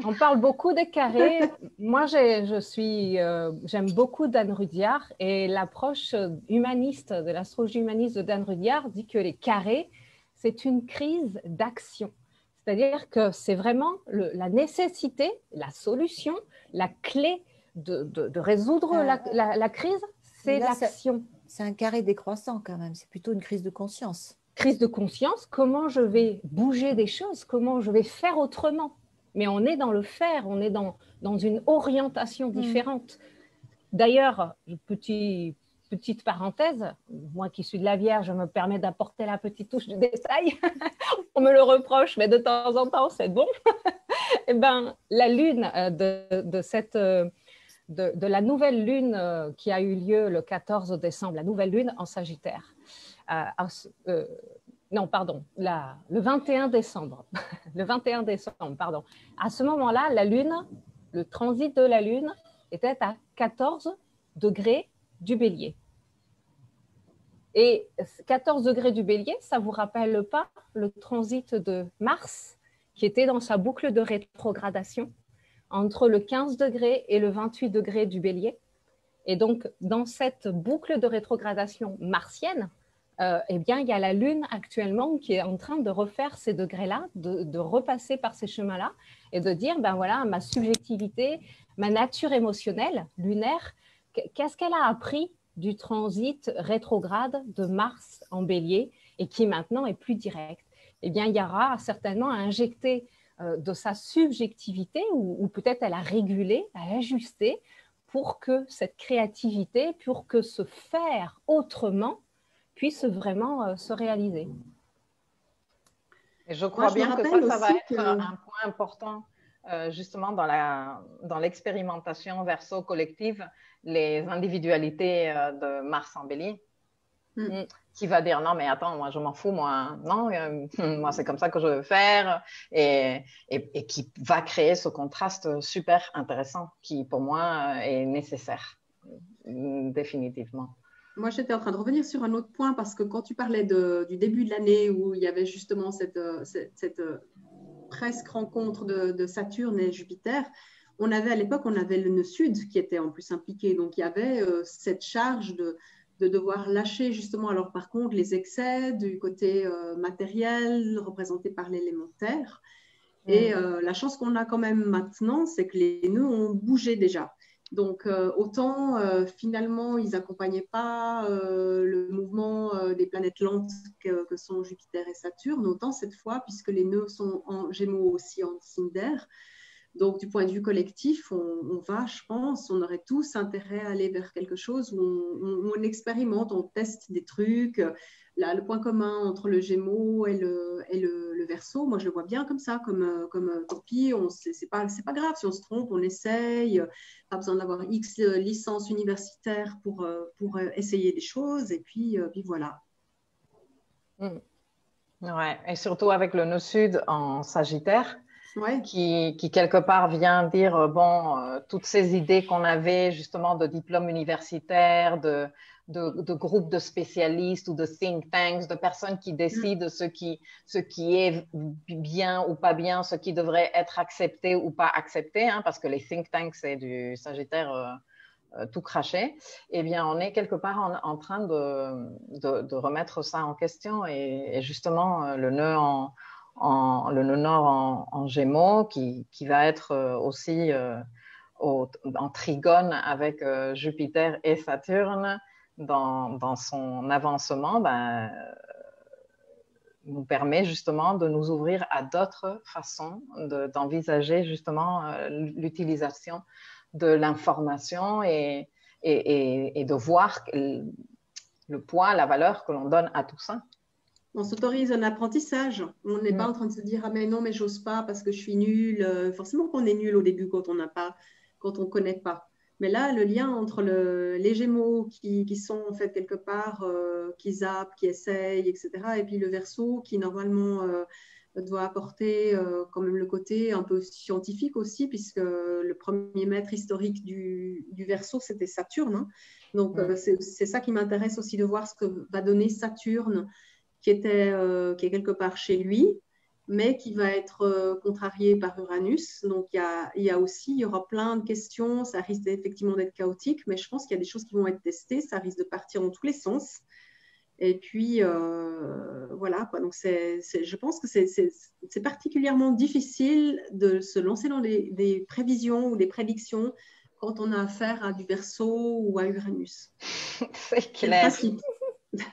On parle beaucoup des carrés. Moi, j'aime beaucoup Dan Rudyard et l'approche humaniste de l'astrologie humaniste de Dan Rudyard dit que les carrés, c'est une crise d'action. C'est-à-dire que c'est vraiment la nécessité, la solution, la clé de résoudre la crise, c'est l'action. C'est un carré décroissant quand même, c'est plutôt une crise de conscience. Crise de conscience, comment je vais bouger des choses, comment je vais faire autrement. Mais on est dans le faire, on est dans une orientation différente. D'ailleurs, petite parenthèse, moi qui suis de la Vierge, je me permets d'apporter la petite touche du détail. On me le reproche, mais de temps en temps, c'est bon. Eh ben, la lune de la nouvelle lune qui a eu lieu le 14 décembre, la nouvelle lune en Sagittaire. Non, pardon, le 21 décembre. Le 21 décembre, pardon. À ce moment-là, la lune, le transit de la lune était à 14 degrés du Bélier. Et 14 degrés du Bélier, ça ne vous rappelle pas le transit de Mars qui était dans sa boucle de rétrogradation entre le 15 degrés et le 28 degrés du Bélier. Et donc, dans cette boucle de rétrogradation martienne, eh bien, il y a la Lune actuellement qui est en train de refaire ces degrés-là, de repasser par ces chemins-là et de dire, ben voilà, ma subjectivité, ma nature émotionnelle, lunaire, qu'est-ce qu'elle a appris du transit rétrograde de Mars en Bélier et qui maintenant est plus direct? Eh bien, il y aura certainement à injecter de sa subjectivité ou peut-être elle a régulé, à ajuster pour que cette créativité, pour que ce faire autrement puisse vraiment se réaliser. Et je crois bien que ça va être un point important justement dans l'expérimentation verso collective, les individualités de Mars en Bélier, qui va dire non mais attends, moi je m'en fous, moi non, moi c'est comme ça que je veux faire, et qui va créer ce contraste super intéressant qui pour moi est nécessaire, définitivement. Moi, j'étais en train de revenir sur un autre point parce que quand tu parlais du début de l'année où il y avait justement cette presque rencontre de Saturne et Jupiter, à l'époque, on avait le nœud sud qui était en plus impliqué. Donc, il y avait cette charge de devoir lâcher justement, alors par contre, les excès du côté matériel représenté par l'élémentaire. Et la chance qu'on a quand même maintenant, c'est que les nœuds ont bougé déjà. Donc, autant finalement, ils n'accompagnaient pas le mouvement des planètes lentes que sont Jupiter et Saturne, autant cette fois, puisque les nœuds sont en Gémeaux aussi en signe d'air. Donc, du point de vue collectif, on va, je pense, on aurait tous intérêt à aller vers quelque chose où on expérimente, on teste des trucs. Là, le point commun entre le Gémeaux et le Verseau, moi je le vois bien comme ça, comme tant pis, c'est pas grave si on se trompe, on essaye, pas besoin d'avoir X licences universitaires pour essayer des choses, et puis voilà. Ouais, et surtout avec le nœud sud en Sagittaire, ouais. qui quelque part vient dire, toutes ces idées qu'on avait justement de diplômes universitaires, de groupes de spécialistes ou de think tanks, de personnes qui décident ce qui est bien ou pas bien, ce qui devrait être accepté ou pas accepté, hein, parce que les think tanks, c'est du Sagittaire tout craché. Eh bien, on est quelque part en train de remettre ça en question, et justement, le nœud nord en Gémeaux, qui va être aussi en trigone avec Jupiter et Saturne, dans son avancement, nous permet justement de nous ouvrir à d'autres façons d'envisager justement l'utilisation de l'information et de voir le poids, la valeur que l'on donne à tout ça. On s'autorise un apprentissage. On n'est pas en train de se dire « Ah mais non, mais j'ose pas parce que je suis nulle ». Forcément qu'on est nul au début quand on ne connaît pas. Mais là, le lien entre les Gémeaux qui sont en fait quelque part, qui zappent, qui essayent, etc. Et puis le Verseau qui normalement doit apporter quand même le côté un peu scientifique aussi, puisque le premier maître historique du Verseau, c'était Saturne. Hein. Donc c'est ça qui m'intéresse aussi de voir ce que va donner Saturne, qui est quelque part chez lui, mais qui va être contrarié par Uranus. Donc, il y aura plein de questions. Ça risque effectivement d'être chaotique, mais je pense qu'il y a des choses qui vont être testées. Ça risque de partir dans tous les sens. Et puis, voilà, quoi. Donc, je pense que c'est particulièrement difficile de se lancer dans des prévisions ou des prédictions quand on a affaire à du Verseau ou à Uranus. C'est clair.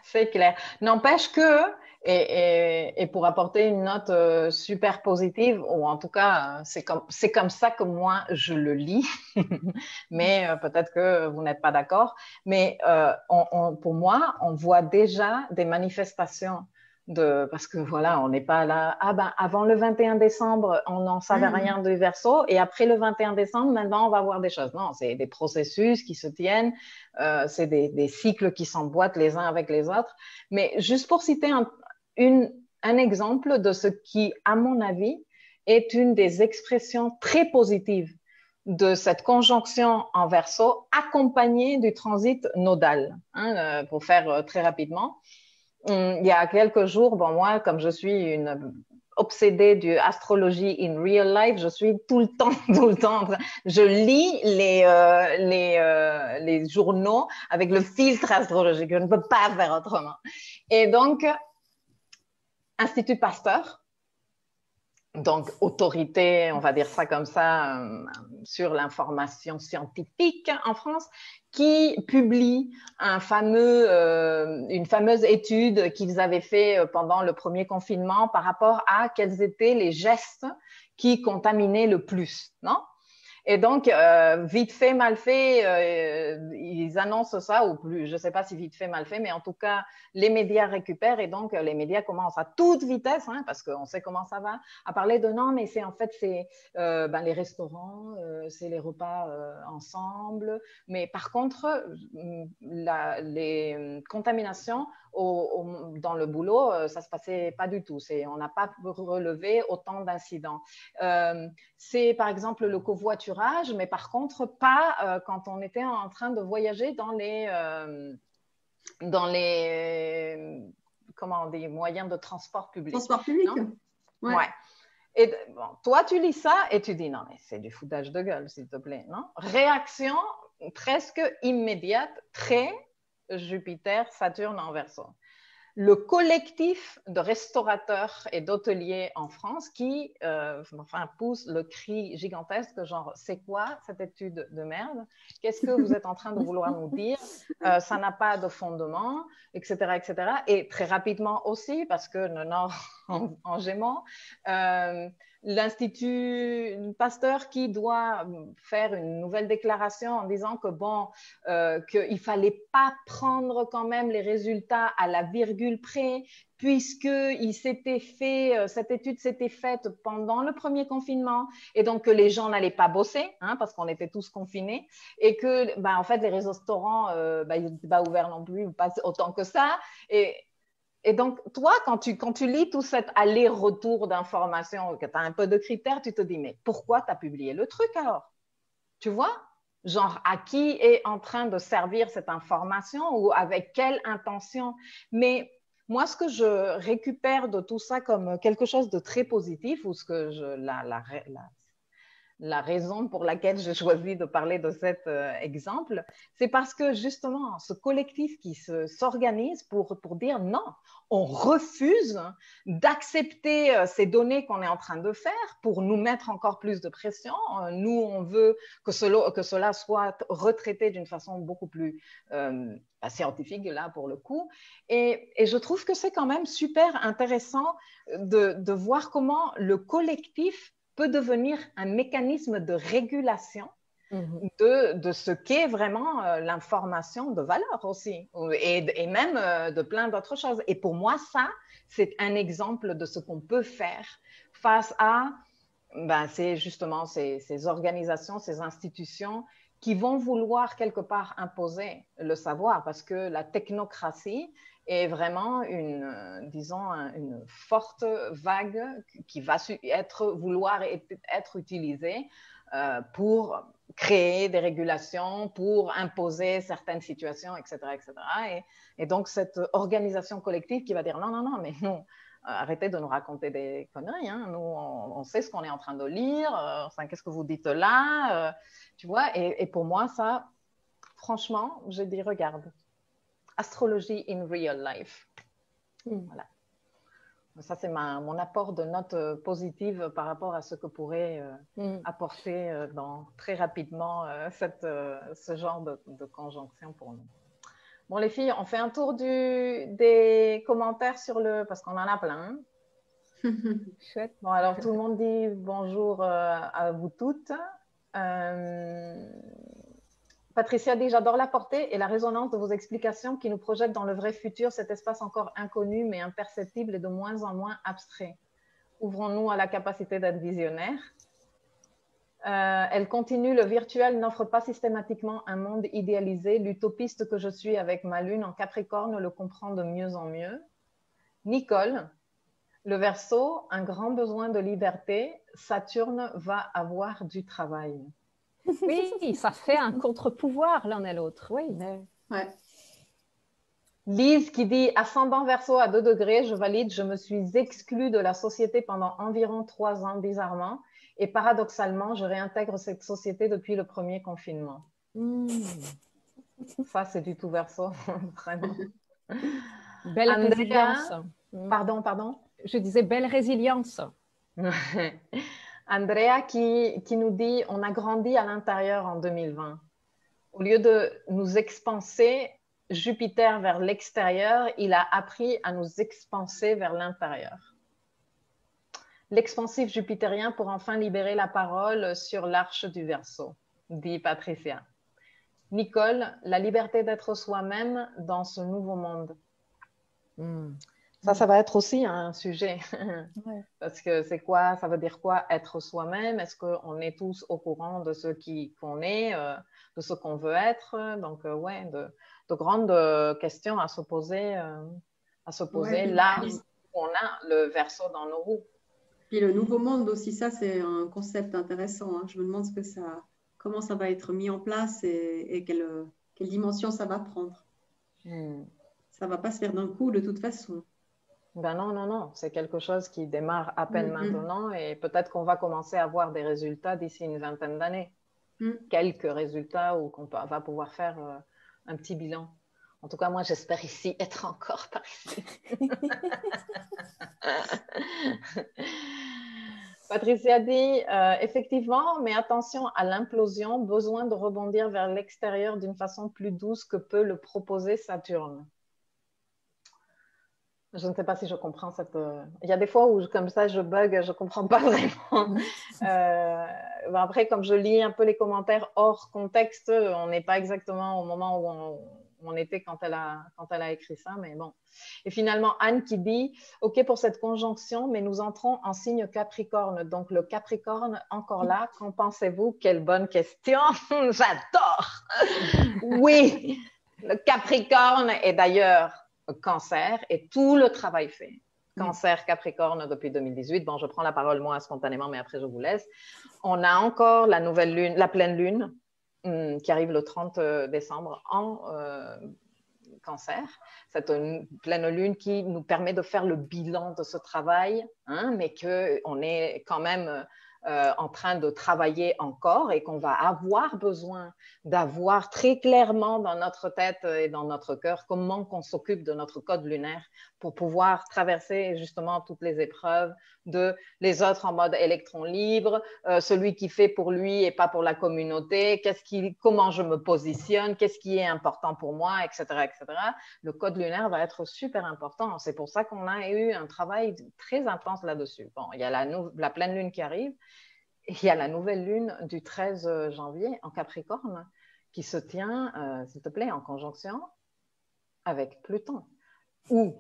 C'est clair. N'empêche que, et pour apporter une note super positive, ou en tout cas, c'est comme ça que moi je le lis, mais peut-être que vous n'êtes pas d'accord. Mais pour moi, on voit déjà des manifestations parce que voilà, on n'est pas là, avant le 21 décembre, on n'en savait rien du Verseau, et après le 21 décembre, maintenant, on va voir des choses. Non, c'est des processus qui se tiennent, c'est des cycles qui s'emboîtent les uns avec les autres. Mais juste pour citer un exemple de ce qui, à mon avis, est une des expressions très positives de cette conjonction en Verseau, accompagnée du transit nodal, hein, pour faire très rapidement. Il y a quelques jours, moi, comme je suis une obsédée de astrologie in real life, je suis tout le temps, je lis les journaux avec le filtre astrologique. Je ne peux pas faire autrement. Et donc, Institut Pasteur, donc autorité, on va dire ça comme ça, sur l'information scientifique en France, qui publie une fameuse étude qu'ils avaient fait pendant le premier confinement par rapport à quels étaient les gestes qui contaminaient le plus, non? Et donc, vite fait, mal fait, ils annoncent ça, ou plus, je ne sais pas si vite fait, mal fait, mais en tout cas, les médias récupèrent, et donc les médias commencent à toute vitesse, hein, parce qu'on sait comment ça va, à parler de non, mais c'est les restaurants, c'est les repas ensemble, mais par contre, les contaminations dans le boulot, ça ne se passait pas du tout. On n'a pas relevé autant d'incidents. C'est par exemple le covoiturage, mais par contre pas quand on était en train de voyager dans les comment on dit, moyens de transport public. Transport public. Ouais. Et bon, toi, tu lis ça et tu dis non, mais c'est du foutage de gueule, s'il te plaît, non? Réaction presque immédiate, très Jupiter, Saturne en Verseau. Le collectif de restaurateurs et d'hôteliers en France qui pousse le cri gigantesque, genre c'est quoi cette étude de merde? Qu'est-ce que vous êtes en train de vouloir nous dire? Ça n'a pas de fondement, etc., etc. Et très rapidement aussi, parce que en Gémeaux, l'Institut Pasteur qui doit faire une nouvelle déclaration en disant que qu'il ne fallait pas prendre quand même les résultats à la virgule près, puisque cette étude s'était faite pendant le premier confinement, et donc que les gens n'allaient pas bosser, hein, parce qu'on était tous confinés, et que en fait les restaurants ils n'étaient pas ouverts non plus, pas autant que ça. Et donc, toi, quand tu lis tout cet aller-retour d'informations, que tu as un peu de critères, tu te dis, mais pourquoi tu as publié le truc alors? Tu vois? Genre, à qui est en train de servir cette information ou avec quelle intention? Mais moi, ce que je récupère de tout ça comme quelque chose de très positif, ou ce que la raison pour laquelle j'ai choisi de parler de cet exemple, c'est parce que justement, ce collectif qui s'organise pour dire non, on refuse d'accepter ces données qu'on est en train de faire pour nous mettre encore plus de pression. Nous, on veut que cela soit retraité d'une façon beaucoup plus scientifique, là, pour le coup. Et je trouve que c'est quand même super intéressant de voir comment le collectif peut devenir un mécanisme de régulation de ce qu'est vraiment l'information de valeur aussi, et même de plein d'autres choses. Et pour moi, ça, c'est un exemple de ce qu'on peut faire face à c'est justement ces organisations, ces institutions qui vont vouloir quelque part imposer le savoir, parce que la technocratie est vraiment une forte vague qui va vouloir être utilisée pour créer des régulations, pour imposer certaines situations, etc. etc. Et donc, cette organisation collective qui va dire non, mais non, arrêtez de nous raconter des conneries. Hein. Nous, on sait ce qu'on est en train de lire. Qu'est-ce que vous dites là tu vois, et pour moi, ça, franchement, je dis, regarde, astrologie in real life. Voilà. Ça, c'est mon apport de note positive par rapport à ce que pourrait apporter très rapidement ce genre de conjonction pour nous. Bon, les filles, on fait un tour des commentaires parce qu'on en a plein. Chouette. Bon, alors, tout le monde dit bonjour à vous toutes. Patricia dit « J'adore la portée et la résonance de vos explications qui nous projettent dans le vrai futur, cet espace encore inconnu mais imperceptible et de moins en moins abstrait. Ouvrons-nous à la capacité d'être visionnaire. » Elle continue « Le virtuel n'offre pas systématiquement un monde idéalisé. L'utopiste que je suis avec ma lune en Capricorne le comprend de mieux en mieux. » Nicole, le Verseau, un grand besoin de liberté. Saturne va avoir du travail. Oui, ça fait un contre-pouvoir l'un et l'autre. Oui. Ouais. Lise qui dit « Ascendant Verseau à 2 degrés, je valide, je me suis exclue de la société pendant environ 3 ans, bizarrement, et paradoxalement, je réintègre cette société depuis le premier confinement. » Ça, c'est du tout Verseau, vraiment. Belle résilience. Pardon. Je disais belle résilience. Andrea qui nous dit « On a grandi à l'intérieur en 2020. Au lieu de nous expanser Jupiter vers l'extérieur, il a appris à nous expanser vers l'intérieur. L'expansif jupitérien pour enfin libérer la parole sur l'arche du Verseau, dit Patricia. Nicole, la liberté d'être soi-même dans ce nouveau monde. Ça va être aussi un sujet. Ouais. Parce que c'est quoi, ça veut dire quoi être soi-même? Est-ce qu'on est tous au courant de ce qu'on est, de ce qu'on veut être? Donc, ouais, de grandes questions à se poser ouais, là où on a le Verseau dans nos roues. Puis le nouveau monde aussi, ça, c'est un concept intéressant. Hein. Je me demande comment ça va être mis en place et quelle dimension ça va prendre. Ça ne va pas se faire d'un coup de toute façon. Ben non, c'est quelque chose qui démarre à peine maintenant et peut-être qu'on va commencer à voir des résultats d'ici une vingtaine d'années. Quelques résultats où on va pouvoir faire un petit bilan. En tout cas, moi, j'espère ici être encore par ici. Patricia dit, effectivement, mais attention à l'implosion, besoin de rebondir vers l'extérieur d'une façon plus douce que peut le proposer Saturne. Je ne sais pas si je comprends cette... Il y a des fois où, comme ça, je bug, je ne comprends pas vraiment. Après, comme je lis un peu les commentaires hors contexte, on n'est pas exactement au moment où on était quand elle a écrit ça, mais bon. Et finalement, Anne qui dit « Ok pour cette conjonction, mais nous entrons en signe Capricorne. Donc, le Capricorne, encore là, qu'en pensez-vous? Quelle bonne question. J'adore. Oui, le Capricorne est d'ailleurs... Cancer et tout le travail fait. Cancer, Capricorne depuis 2018. Bon, je prends la parole moi spontanément, mais après je vous laisse. On a encore la nouvelle lune, la pleine lune qui arrive le 30 décembre en Cancer. C'est une pleine lune qui nous permet de faire le bilan de ce travail, hein, mais qu'on est quand même en train de travailler encore et qu'on va avoir besoin d'avoir très clairement dans notre tête et dans notre cœur comment qu'on s'occupe de notre code lunaire pour pouvoir traverser justement toutes les épreuves de les autres en mode électron libre, celui qui fait pour lui et pas pour la communauté, comment je me positionne, qu'est-ce qui est important pour moi, etc., etc. Le code lunaire va être super important. C'est pour ça qu'on a eu un travail très intense là-dessus. Bon, il y a la pleine lune qui arrive. Il y a la nouvelle lune du 13 janvier en Capricorne qui se tient, s'il te plaît, en conjonction avec Pluton ou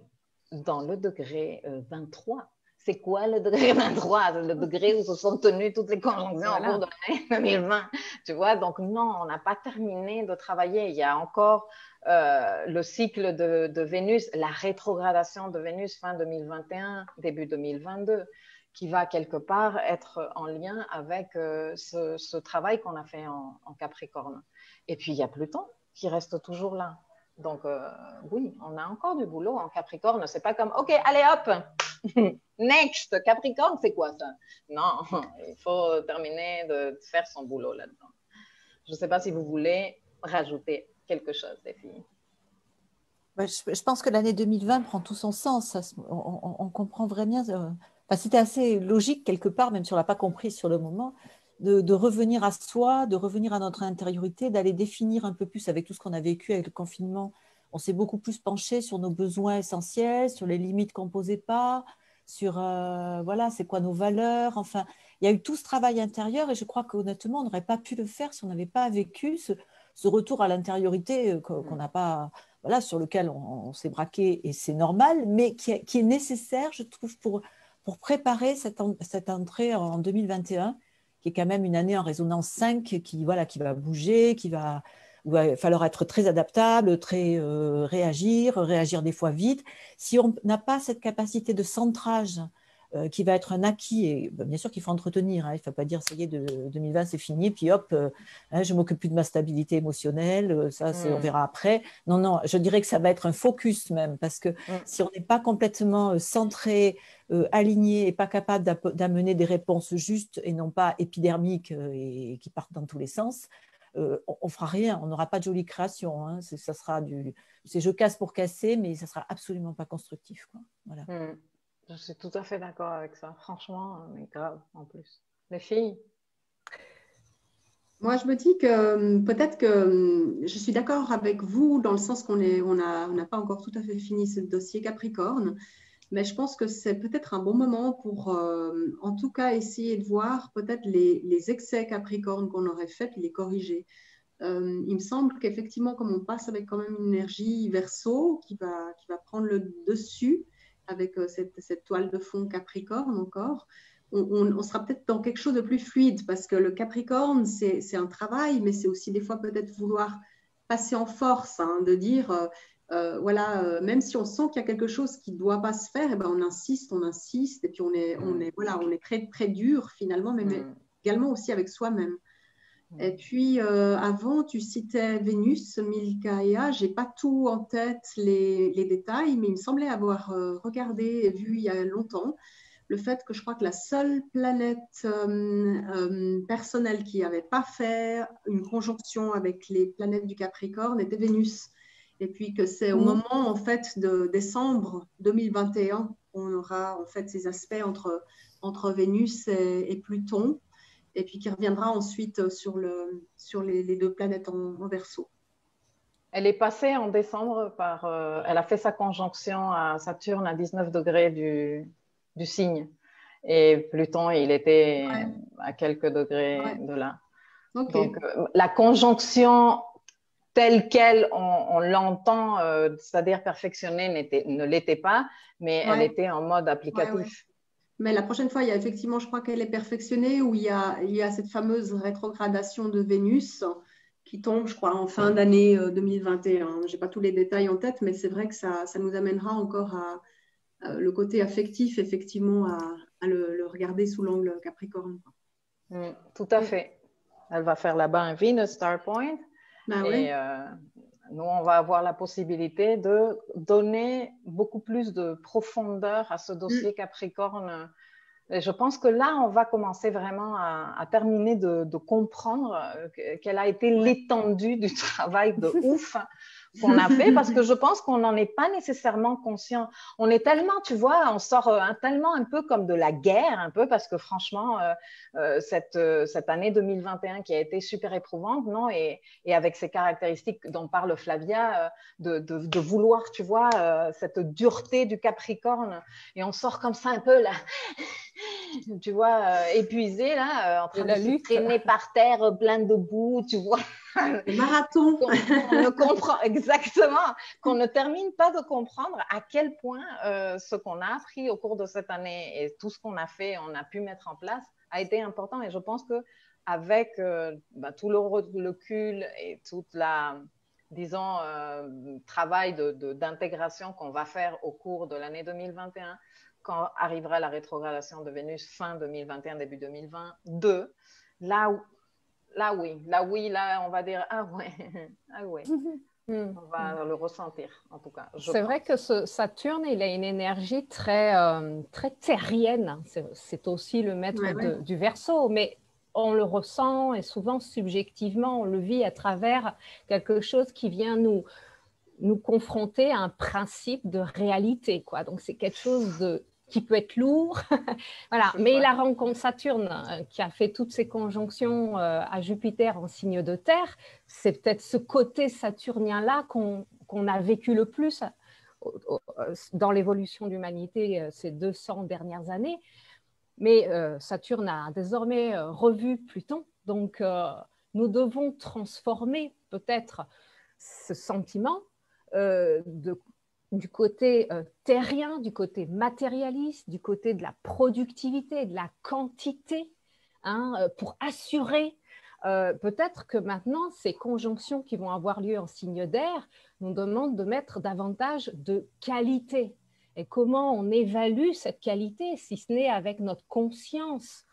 dans le degré 23. C'est quoi le degré 23? Le degré où se sont tenues toutes les conjonctions au cours de l'année 2020. Tu vois, donc non, on n'a pas terminé de travailler. Il y a encore le cycle de Vénus, la rétrogradation de Vénus fin 2021, début 2022. Qui va quelque part être en lien avec ce travail qu'on a fait en Capricorne. Et puis, il y a Pluton qui reste toujours là. Donc, oui, on a encore du boulot en Capricorne. C'est pas comme, OK, allez hop, next, Capricorne, c'est quoi ça? Non, il faut terminer de faire son boulot là-dedans. Je ne sais pas si vous voulez rajouter quelque chose, les filles. Je pense que l'année 2020 prend tout son sens. On comprend vraiment... c'était assez logique quelque part, même si on ne l'a pas compris sur le moment, de revenir à soi, de revenir à notre intériorité, d'aller définir un peu plus avec tout ce qu'on a vécu avec le confinement. On s'est beaucoup plus penché sur nos besoins essentiels, sur les limites qu'on ne posait pas, sur voilà, c'est quoi nos valeurs. Enfin, il y a eu tout ce travail intérieur et je crois qu'honnêtement, on n'aurait pas pu le faire si on n'avait pas vécu ce retour à l'intériorité qu'on n'a pas, voilà, sur lequel on s'est braqué et c'est normal, mais qui est nécessaire, je trouve, pour préparer cette entrée en 2021, qui est quand même une année en résonance 5, qui va bouger, où il va falloir être très adaptable, très réagir des fois vite. Si on n'a pas cette capacité de centrage qui va être un acquis, et bien sûr qu'il faut entretenir, hein, il ne faut pas dire ça y est, 2020 c'est fini, puis hop, je ne m'occupe plus de ma stabilité émotionnelle, ça on verra après. Non, non, je dirais que ça va être un focus même, parce que si on n'est pas complètement centré, aligné et pas capable d'amener des réponses justes et non pas épidermiques et qui partent dans tous les sens, on ne fera rien, on n'aura pas de jolie création. Hein. Ça sera c'est je casse pour casser, mais ça ne sera absolument pas constructif. Quoi. Voilà. Je suis tout à fait d'accord avec ça. Franchement, mais grave en plus. Les filles? Moi, je me dis que peut-être que je suis d'accord avec vous dans le sens qu'on n'a pas encore tout à fait fini ce dossier Capricorne, mais je pense que c'est peut-être un bon moment pour, en tout cas, essayer de voir peut-être les excès Capricorne qu'on aurait fait et les corriger. Il me semble qu'effectivement, comme on passe avec quand même une énergie Verseau qui va prendre le dessus avec cette toile de fond Capricorne encore, on sera peut-être dans quelque chose de plus fluide parce que le Capricorne, c'est un travail, mais c'est aussi des fois peut-être vouloir passer en force, hein, de dire, voilà, même si on sent qu'il y a quelque chose qui ne doit pas se faire, eh ben on insiste, et puis on est très, très dur finalement, mais également aussi avec soi-même. Et puis, avant, tu citais Vénus, Milkaïa. Je n'ai pas tout en tête, les détails, mais il me semblait avoir regardé et vu il y a longtemps le fait que je crois que la seule planète personnelle qui n'avait pas fait une conjonction avec les planètes du Capricorne était Vénus. Et puis que c'est au moment en fait de décembre 2021 qu'on aura en fait ces aspects entre Vénus et Pluton. Et puis qui reviendra ensuite sur les deux planètes en Verseau. Elle est passée en décembre elle a fait sa conjonction à Saturne à 19 degrés du signe. Et Pluton, il était à quelques degrés de là. Okay. Donc, la conjonction telle qu'elle, on l'entend, c'est-à-dire perfectionnée, ne l'était pas, mais elle était en mode applicatif. Mais la prochaine fois, il y a effectivement, je crois qu'elle est perfectionnée, où il y a cette fameuse rétrogradation de Vénus qui tombe, je crois, en fin d'année 2021. Je n'ai pas tous les détails en tête, mais c'est vrai que ça nous amènera encore à le côté affectif, effectivement, à le regarder sous l'angle Capricorne. Tout à fait. Elle va faire là-bas un Venus Star Point. Et nous, on va avoir la possibilité de donner beaucoup plus de profondeur à ce dossier Capricorne Et je pense que là, on va commencer vraiment à terminer de comprendre quelle a été l'étendue du travail de ouf qu'on a fait, parce que je pense qu'on n'en est pas nécessairement conscient. On est tellement, tu vois, on sort tellement un peu comme de la guerre, un peu, parce que franchement, cette année 2021 qui a été super éprouvante, non, et avec ces caractéristiques dont parle Flavia, de vouloir, tu vois, cette dureté du Capricorne, et on sort comme ça un peu là. Tu vois, épuisé là, en train de se traîner par terre, plein de boue, tu vois. Le marathon. qu'on ne comprend exactement, qu'on ne termine pas de comprendre à quel point ce qu'on a appris au cours de cette année et tout ce qu'on a fait, on a pu mettre en place, a été important. Et je pense que avec tout le recul et toute la, disons, travail d'intégration qu'on va faire au cours de l'année 2021, quand arrivera la rétrogradation de Vénus fin 2021, début 2022, là, on va dire, ah ouais, ah ouais. On va le ressentir, en tout cas. C'est vrai que Saturne, il a une énergie très, très terrienne. C'est aussi le maître du Verseau, mais on le ressent et souvent subjectivement, on le vit à travers quelque chose qui vient nous confronter à un principe de réalité, quoi. Donc, c'est quelque chose qui peut être lourd. Voilà. Mais la rencontre Saturne, qui a fait toutes ces conjonctions à Jupiter en signe de terre, c'est peut-être ce côté saturnien-là qu'on a vécu le plus dans l'évolution de l'humanité ces 200 dernières années. Mais Saturne a désormais revu Pluton. Donc, nous devons transformer peut-être ce sentiment du côté terrien, du côté matérialiste, du côté de la productivité, de la quantité, pour assurer peut-être que maintenant, ces conjonctions qui vont avoir lieu en signe d'air nous demandent de mettre davantage de qualité. Et comment on évalue cette qualité, si ce n'est avec notre conscience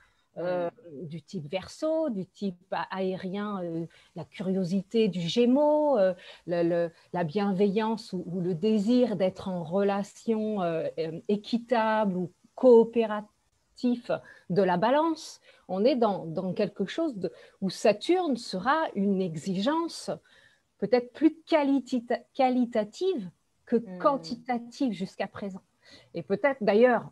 du type Verseau, du type aérien, la curiosité du Gémeaux, la bienveillance ou le désir d'être en relation équitable ou coopératif de la Balance. On est dans quelque chose où Saturne sera une exigence peut-être plus qualitative que quantitative jusqu'à présent. Et peut-être d'ailleurs,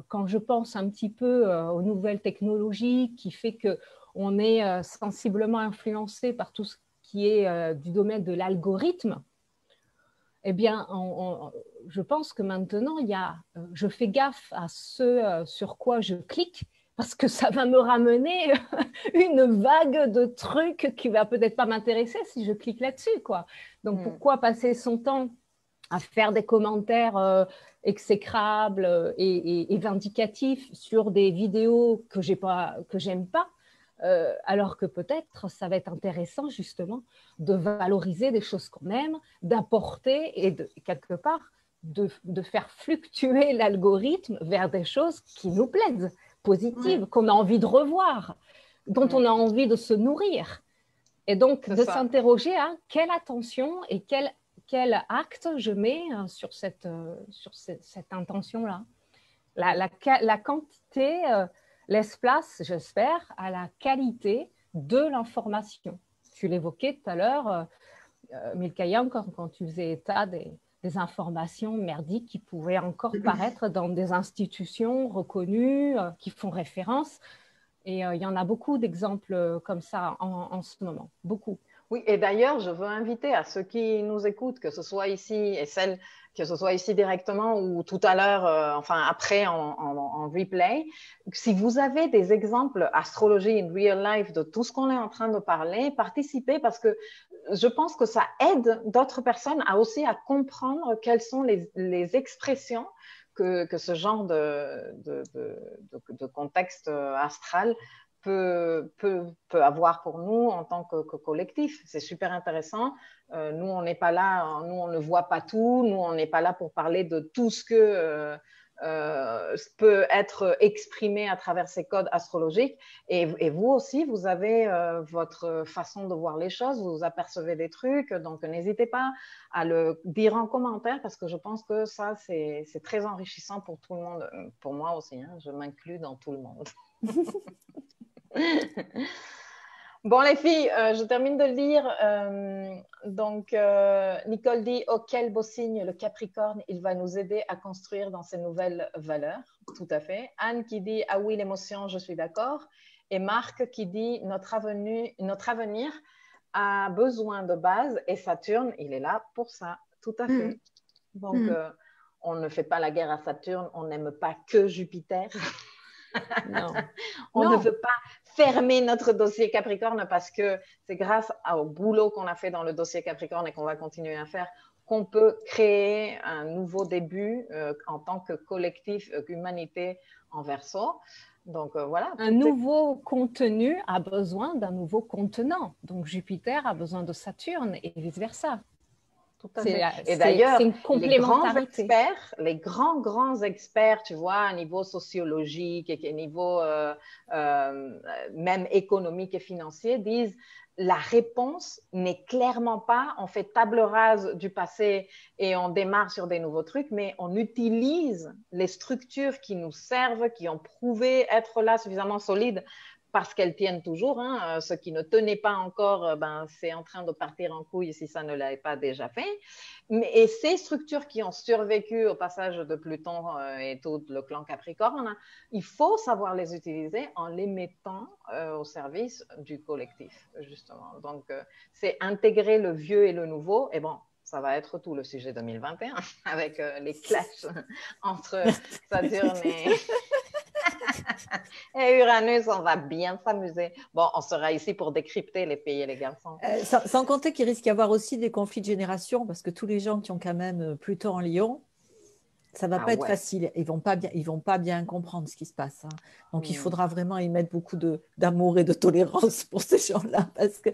quand je pense un petit peu aux nouvelles technologies qui fait qu'on est sensiblement influencé par tout ce qui est du domaine de l'algorithme, eh bien, je pense que maintenant, je fais gaffe à ce sur quoi je clique parce que ça va me ramener une vague de trucs qui va peut-être pas m'intéresser si je clique là-dessus, quoi. Donc, pourquoi passer son temps à faire des commentaires exécrables et vindicatifs sur des vidéos que j'aime pas, alors que peut-être ça va être intéressant justement de valoriser des choses qu'on aime, d'apporter et quelque part de faire fluctuer l'algorithme vers des choses qui nous plaisent, positives, qu'on a envie de revoir, dont on a envie de se nourrir. Et donc de s'interroger à quelle attention et quel acte je mets sur cette intention-là. La quantité laisse place, j'espère, à la qualité de l'information. Tu l'évoquais tout à l'heure, Milkaïa, quand tu faisais état des informations merdiques qui pouvaient encore paraître dans des institutions reconnues, qui font référence. Et il y en a beaucoup d'exemples comme ça en ce moment, beaucoup. Oui, et d'ailleurs, je veux inviter à ceux qui nous écoutent, que ce soit ici et celles, que ce soit ici directement ou tout à l'heure, enfin après en replay, si vous avez des exemples astrologie in real life de tout ce qu'on est en train de parler, participez parce que je pense que ça aide d'autres personnes à aussi comprendre quelles sont les expressions que ce genre de contexte astral peut avoir pour nous en tant que collectif. C'est super intéressant. Nous, on n'est pas là, nous, on ne voit pas tout. Nous, on n'est pas là pour parler de tout ce que peut être exprimé à travers ces codes astrologiques. Et vous aussi, vous avez votre façon de voir les choses, vous apercevez des trucs, donc n'hésitez pas à le dire en commentaire parce que je pense que ça, c'est très enrichissant pour tout le monde. Pour moi aussi, hein, je m'inclus dans tout le monde. Bon, les filles, je termine de lire. Donc, Nicole dit, oh, quel beau signe, le Capricorne, il va nous aider à construire dans ces nouvelles valeurs. Tout à fait. Anne qui dit, ah oui, l'émotion, je suis d'accord. Et Marc qui dit, notre avenir a besoin de base et Saturne, il est là pour ça. Tout à fait. Donc, on ne fait pas la guerre à Saturne, on n'aime pas que Jupiter. Non. On ne veut pas fermer notre dossier Capricorne parce que c'est grâce au boulot qu'on a fait dans le dossier Capricorne et qu'on va continuer à faire qu'on peut créer un nouveau début en tant que collectif, humanité en Verseau. Donc voilà. Un nouveau contenu a besoin d'un nouveau contenant. Donc Jupiter a besoin de Saturne et vice-versa. Tout à fait. Et d'ailleurs, les grands experts, tu vois, à niveau sociologique et à niveau même économique et financier, disent la réponse n'est clairement pas on fait table rase du passé et on démarre sur des nouveaux trucs, mais on utilise les structures qui nous servent, qui ont prouvé être là suffisamment solides parce qu'elles tiennent toujours. Hein. Ce qui ne tenait pas encore, c'est en train de partir en couille si ça ne l'avait pas déjà fait. Et ces structures qui ont survécu au passage de Pluton et tout le clan Capricorne, il faut savoir les utiliser en les mettant au service du collectif, justement. Donc, c'est intégrer le vieux et le nouveau. Et bon, ça va être tout le sujet 2021 avec les clashs entre Saturne et Uranus, on va bien s'amuser. Bon, on sera ici pour décrypter les filles et les garçons. Sans compter qu'il risque d'y avoir aussi des conflits de génération parce que tous les gens qui ont quand même Pluton en Lion, ça ne va pas être facile. Ils ne vont pas bien comprendre ce qui se passe. Hein. Donc, il faudra vraiment y mettre beaucoup d'amour et de tolérance pour ces gens-là. Parce que...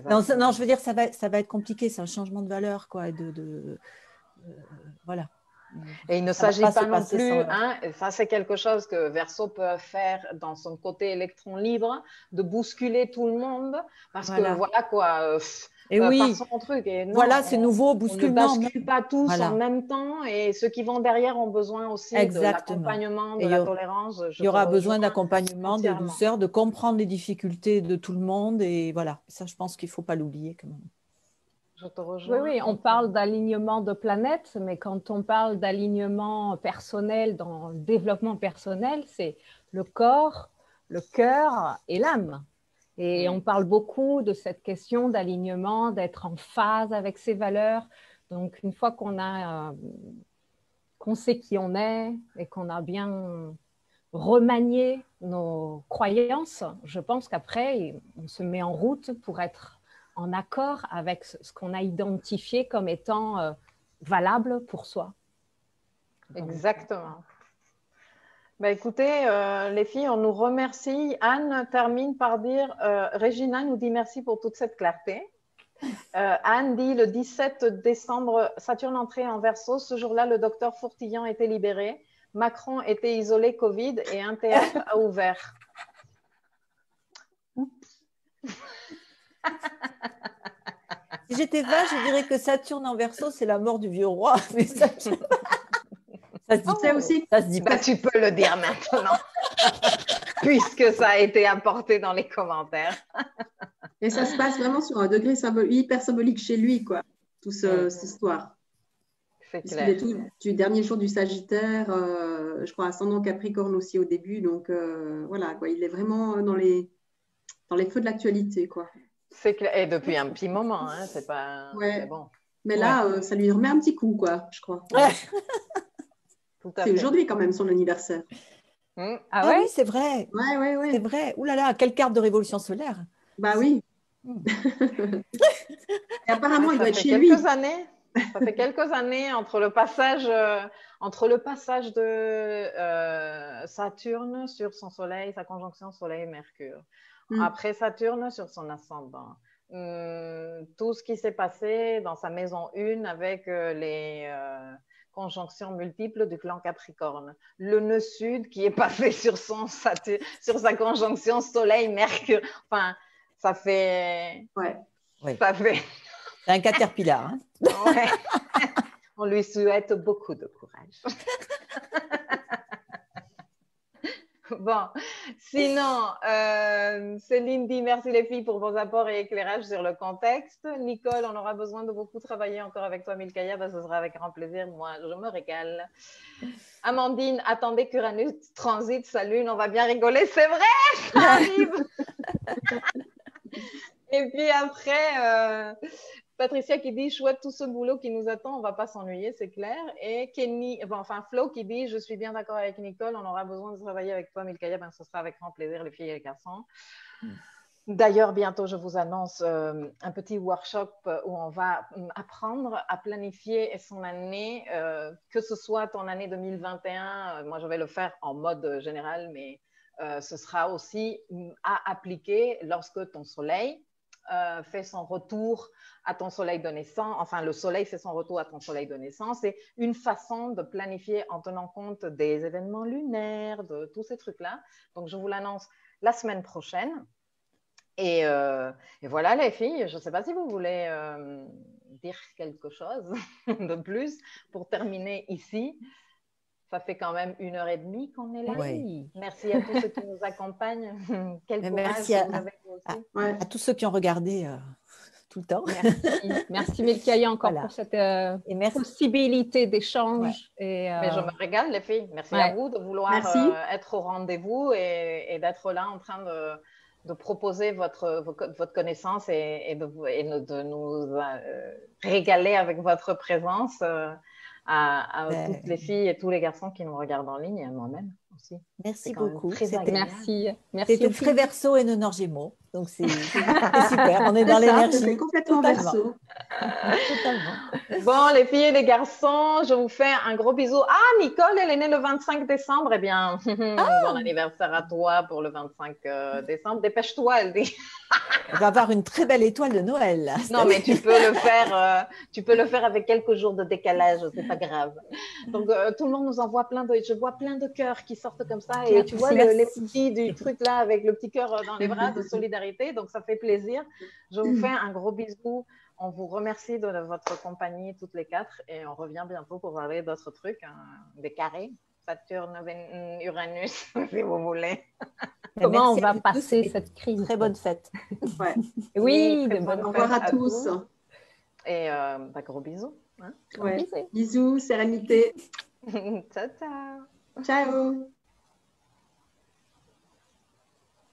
non, je veux dire, ça va être compliqué. C'est un changement de valeur, quoi. Voilà. Et il ne s'agit pas non plus, hein, ça c'est quelque chose que Verseau peut faire dans son côté électron libre, de bousculer tout le monde, parce que voilà quoi, et oui, son truc. Et non, voilà, c'est nouveau, bousculement. On ne bascule pas tous en même temps, et ceux qui vont derrière ont besoin aussi de l'accompagnement, de la tolérance. Il y aura besoin d'accompagnement, de douceur, de comprendre les difficultés de tout le monde, et voilà, ça je pense qu'il ne faut pas l'oublier quand même. Oui, on parle d'alignement de planètes, mais quand on parle d'alignement personnel, dans le développement personnel, c'est le corps, le cœur et l'âme. Et on parle beaucoup de cette question d'alignement, d'être en phase avec ses valeurs. Donc, une fois qu'on sait qui on est et qu'on a bien remanié nos croyances, je pense qu'après, on se met en route pour être en accord avec ce qu'on a identifié comme étant valable pour soi. Exactement. Écoutez, les filles, on nous remercie. Anne termine par dire, Régina nous dit merci pour toute cette clarté. Anne dit, le 17 décembre, Saturne entrait en Verseau. Ce jour-là, le docteur Fourtillon était libéré. Macron était isolé Covid et un théâtre a ouvert. Si j'étais vache, je dirais que Saturne en Verseau, c'est la mort du vieux roi. Mais ça se dit aussi. Ça se dit pas. Tu peux le dire maintenant, puisque ça a été apporté dans les commentaires. Et ça se passe vraiment sur un degré hyper symbolique chez lui, quoi, toute cette histoire. C'est clair. Du dernier jour du Sagittaire, je crois ascendant Capricorne aussi au début, donc voilà, quoi, il est vraiment dans les feux de l'actualité, quoi. C'est clair. Et depuis un petit moment, hein, c'est pas bon. Mais là, ça lui remet un petit coup, quoi, je crois. C'est aujourd'hui quand même son anniversaire. Ah ouais, oui, c'est vrai. Ouais. C'est vrai. Ouh là là, quelle carte de révolution solaire. Bah oui. Et apparemment, il doit être chez lui. Ça fait quelques années entre le passage de Saturne sur son Soleil, sa conjonction Soleil-Mercure. Après Saturne sur son ascendant. Tout ce qui s'est passé dans sa maison 1 avec conjonction multiple du clan Capricorne. Le nœud sud qui est passé sur sa conjonction Soleil-Mercure. Enfin, ça fait... Ouais. Ça fait... C'est un caterpillar. Hein. Ouais. On lui souhaite beaucoup de courage. Bon, sinon, Céline dit merci les filles pour vos apports et éclairages sur le contexte. Nicole, on aura besoin de beaucoup travailler encore avec toi, Milkaya, ce sera avec grand plaisir. Moi, je me régale. Amandine, attendez qu'Uranus transite sa lune, on va bien rigoler, c'est vrai, ça arrive. Et puis après, Patricia qui dit chouette tout ce boulot qui nous attend, on va pas s'ennuyer, c'est clair. Et Kenny, Flo qui dit je suis bien d'accord avec Nicole, on aura besoin de travailler avec toi, Milkaya, ce sera avec grand plaisir, les filles et les garçons. D'ailleurs, bientôt, je vous annonce un petit workshop où on va apprendre à planifier son année, que ce soit ton année 2021. Moi, je vais le faire en mode général, mais ce sera aussi à appliquer lorsque ton soleil fait son retour à ton soleil de naissance, enfin le soleil fait son retour à ton soleil de naissance. C'est une façon de planifier en tenant compte des événements lunaires, de tous ces trucs-là. Donc, je vous l'annonce la semaine prochaine. Et voilà les filles, je ne sais pas si vous voulez dire quelque chose de plus pour terminer ici. Ça fait quand même 1h30 qu'on est là. Oui. Merci à tous ceux qui nous accompagnent. Quel courage merci vous avez vous aussi. À tous ceux qui ont regardé tout le temps. Merci Milkaya encore pour cette possibilité d'échange. Ouais. Mais je me régale les filles. Merci à vous de vouloir être au rendez-vous et d'être là en train de proposer votre connaissance et de nous régaler avec votre présence à toutes les filles et tous les garçons qui nous regardent en ligne et à moi-même aussi. Merci beaucoup. Merci. C'était très verso et non Gémeaux. Donc c'est super, on est dans l'énergie. C'est complètement verso. Totalement. Bon, les filles et les garçons, je vous fais un gros bisou. Ah, Nicole, elle est née le 25 décembre. Eh bien, bon anniversaire à toi pour le 25 décembre. Dépêche-toi, elle dit. On va avoir une très belle étoile de Noël. Là, non, mais tu peux le faire avec quelques jours de décalage, c'est pas grave. Donc, tout le monde nous envoie je vois plein de cœurs qui sortent comme ça. Et tu vois les petits du truc là avec le petit cœur dans les bras de solidarité. Donc, ça fait plaisir. Je vous fais un gros bisou. On vous remercie de votre compagnie, toutes les quatre. Et on revient bientôt pour parler d'autres trucs, des carrés. Saturne, Uranus, si vous voulez. Comment on va passer cette crise? Très bonne fête. Ouais. Oui, au revoir à tous. Et gros bisous. Hein, bisous, sérénité. Ciao, ciao. Ciao.